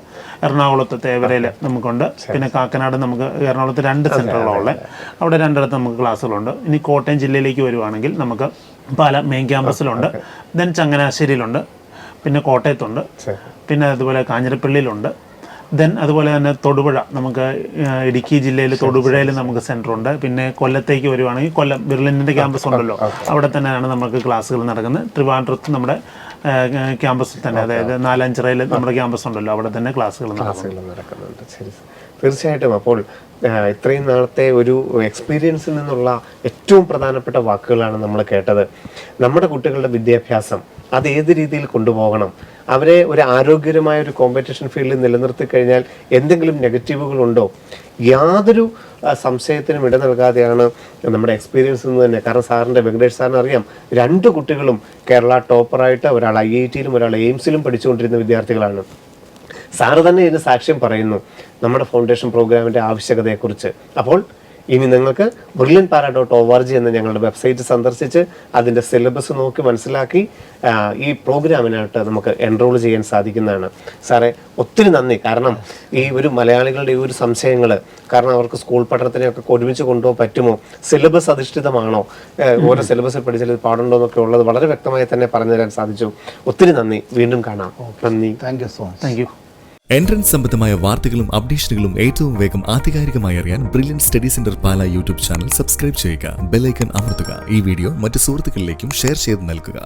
എറണാകുളത്ത് തേവരയിൽ നമുക്കുണ്ട്, പിന്നെ കാക്കനാട് നമുക്ക് എറണാകുളത്ത് 2 സെൻറ്ററുകളുള്ള അവിടെ 2ഇടത്ത് നമുക്ക് ക്ലാസ്സുകളുണ്ട്. ഇനി കോട്ടയം ജില്ലയിലേക്ക് വരുവാണെങ്കിൽ നമുക്ക് പാല മെയിൻ ക്യാമ്പസിലുണ്ട്, ദെൻ ചങ്ങനാശ്ശേരിയിലുണ്ട്, പിന്നെ കോട്ടയത്തുണ്ട്, പിന്നെ അതുപോലെ കാഞ്ഞിരപ്പള്ളിയിലുണ്ട്, ദെൻ അതുപോലെ തന്നെ തൊടുപുഴ നമുക്ക് ഇടുക്കി ജില്ലയിൽ തൊടുപുഴയിൽ നമുക്ക് സെൻറ്റർ ഉണ്ട്. പിന്നെ കൊല്ലത്തേക്ക് വരുവാണെങ്കിൽ കൊല്ലം ബിർലിൻ്റെ ക്യാമ്പസ് ഉണ്ടല്ലോ, അവിടെ തന്നെയാണ് നമുക്ക് ക്ലാസ്സുകൾ നടക്കുന്നത്. ട്രിവാൻഡ്രത്ത് നമ്മുടെ ക്യാമ്പസിൽ തന്നെ, അതായത് നാലഞ്ചിറയിൽ നമ്മുടെ ക്യാമ്പസ് ഉണ്ടല്ലോ, അവിടെ തന്നെ ക്ലാസ്സുകൾ നടക്കുന്നുണ്ട്. ശരി, തീർച്ചയായിട്ടും. അപ്പോൾ ഇത്രയും നാളത്തെ ഒരു എക്സ്പീരിയൻസിൽ നിന്നുള്ള ഏറ്റവും പ്രധാനപ്പെട്ട വാക്കുകളാണ് നമ്മൾ കേട്ടത്. നമ്മുടെ കുട്ടികളുടെ വിദ്യാഭ്യാസം അത് ഏത് രീതിയിൽ കൊണ്ടുപോകണം, അവരെ ഒരു ആരോഗ്യകരമായ ഒരു കോമ്പറ്റീഷൻ ഫീൽഡിൽ നിലനിർത്തി കഴിഞ്ഞാൽ എന്തെങ്കിലും നെഗറ്റീവുകളുണ്ടോ, യാതൊരു സംശയത്തിനും ഇട നൽകാതെയാണ് നമ്മുടെ എക്സ്പീരിയൻസ് എന്ന് തന്നെ. കാരണം സാറിൻ്റെ വെങ്കടേഷ് സാറിന് അറിയാം, 2 കുട്ടികളും കേരള ടോപ്പറായിട്ട്, ഒരാൾ IITയിലും ഒരാൾ എയിംസിലും പഠിച്ചുകൊണ്ടിരുന്ന വിദ്യാർത്ഥികളാണ്. സാറ് തന്നെ ഇതിന് സാക്ഷ്യം പറയുന്നു നമ്മുടെ ഫൗണ്ടേഷൻ പ്രോഗ്രാമിൻ്റെ ആവശ്യകതയെക്കുറിച്ച്. അപ്പോൾ ഇനി നിങ്ങൾക്ക് brilliantpara.org എന്ന ഞങ്ങളുടെ വെബ്സൈറ്റ് സന്ദർശിച്ച് അതിൻ്റെ സിലബസ് നോക്കി മനസ്സിലാക്കി ഈ പ്രോഗ്രാമിനായിട്ട് നമുക്ക് എൻറോൾ ചെയ്യാൻ സാധിക്കുന്നതാണ്. സാറേ, ഒത്തിരി നന്ദി. കാരണം ഈ ഒരു മലയാളികളുടെ ഈ ഒരു സംശയങ്ങൾ, കാരണം അവർക്ക് സ്കൂൾ പഠനത്തിനെയൊക്കെ ഒരുമിച്ച് കൊണ്ടുപോകാൻ പറ്റുമോ, സിലബസ് അധിഷ്ഠിതമാണോ, ഓരോ സിലബസിൽ പഠിച്ചാൽ ഇത് പാടുണ്ടോ എന്നൊക്കെ ഉള്ളത് വളരെ വ്യക്തമായി തന്നെ പറഞ്ഞു തരാൻ സാധിച്ചു. ഒത്തിരി നന്ദി. വീണ്ടും കാണാം. നന്ദി. Thank you so much. Thank you. Entrance സംബന്ധമായ വാർത്തകളും അപ്ഡേഷനുകളും ഏറ്റവും വേഗം ആധികാരികമായി അറിയാൻ ബ്രില്യൻറ്റ് സ്റ്റഡി സെന്റർ പാല യൂട്യൂബ് ചാനൽ സബ്സ്ക്രൈബ് ചെയ്യുക, ബെൽ ഐക്കൺ അമർത്തുക. ഈ വീഡിയോ മറ്റ് സുഹൃത്തുക്കളിലേക്കും ഷെയർ ചെയ്ത് നൽകുക.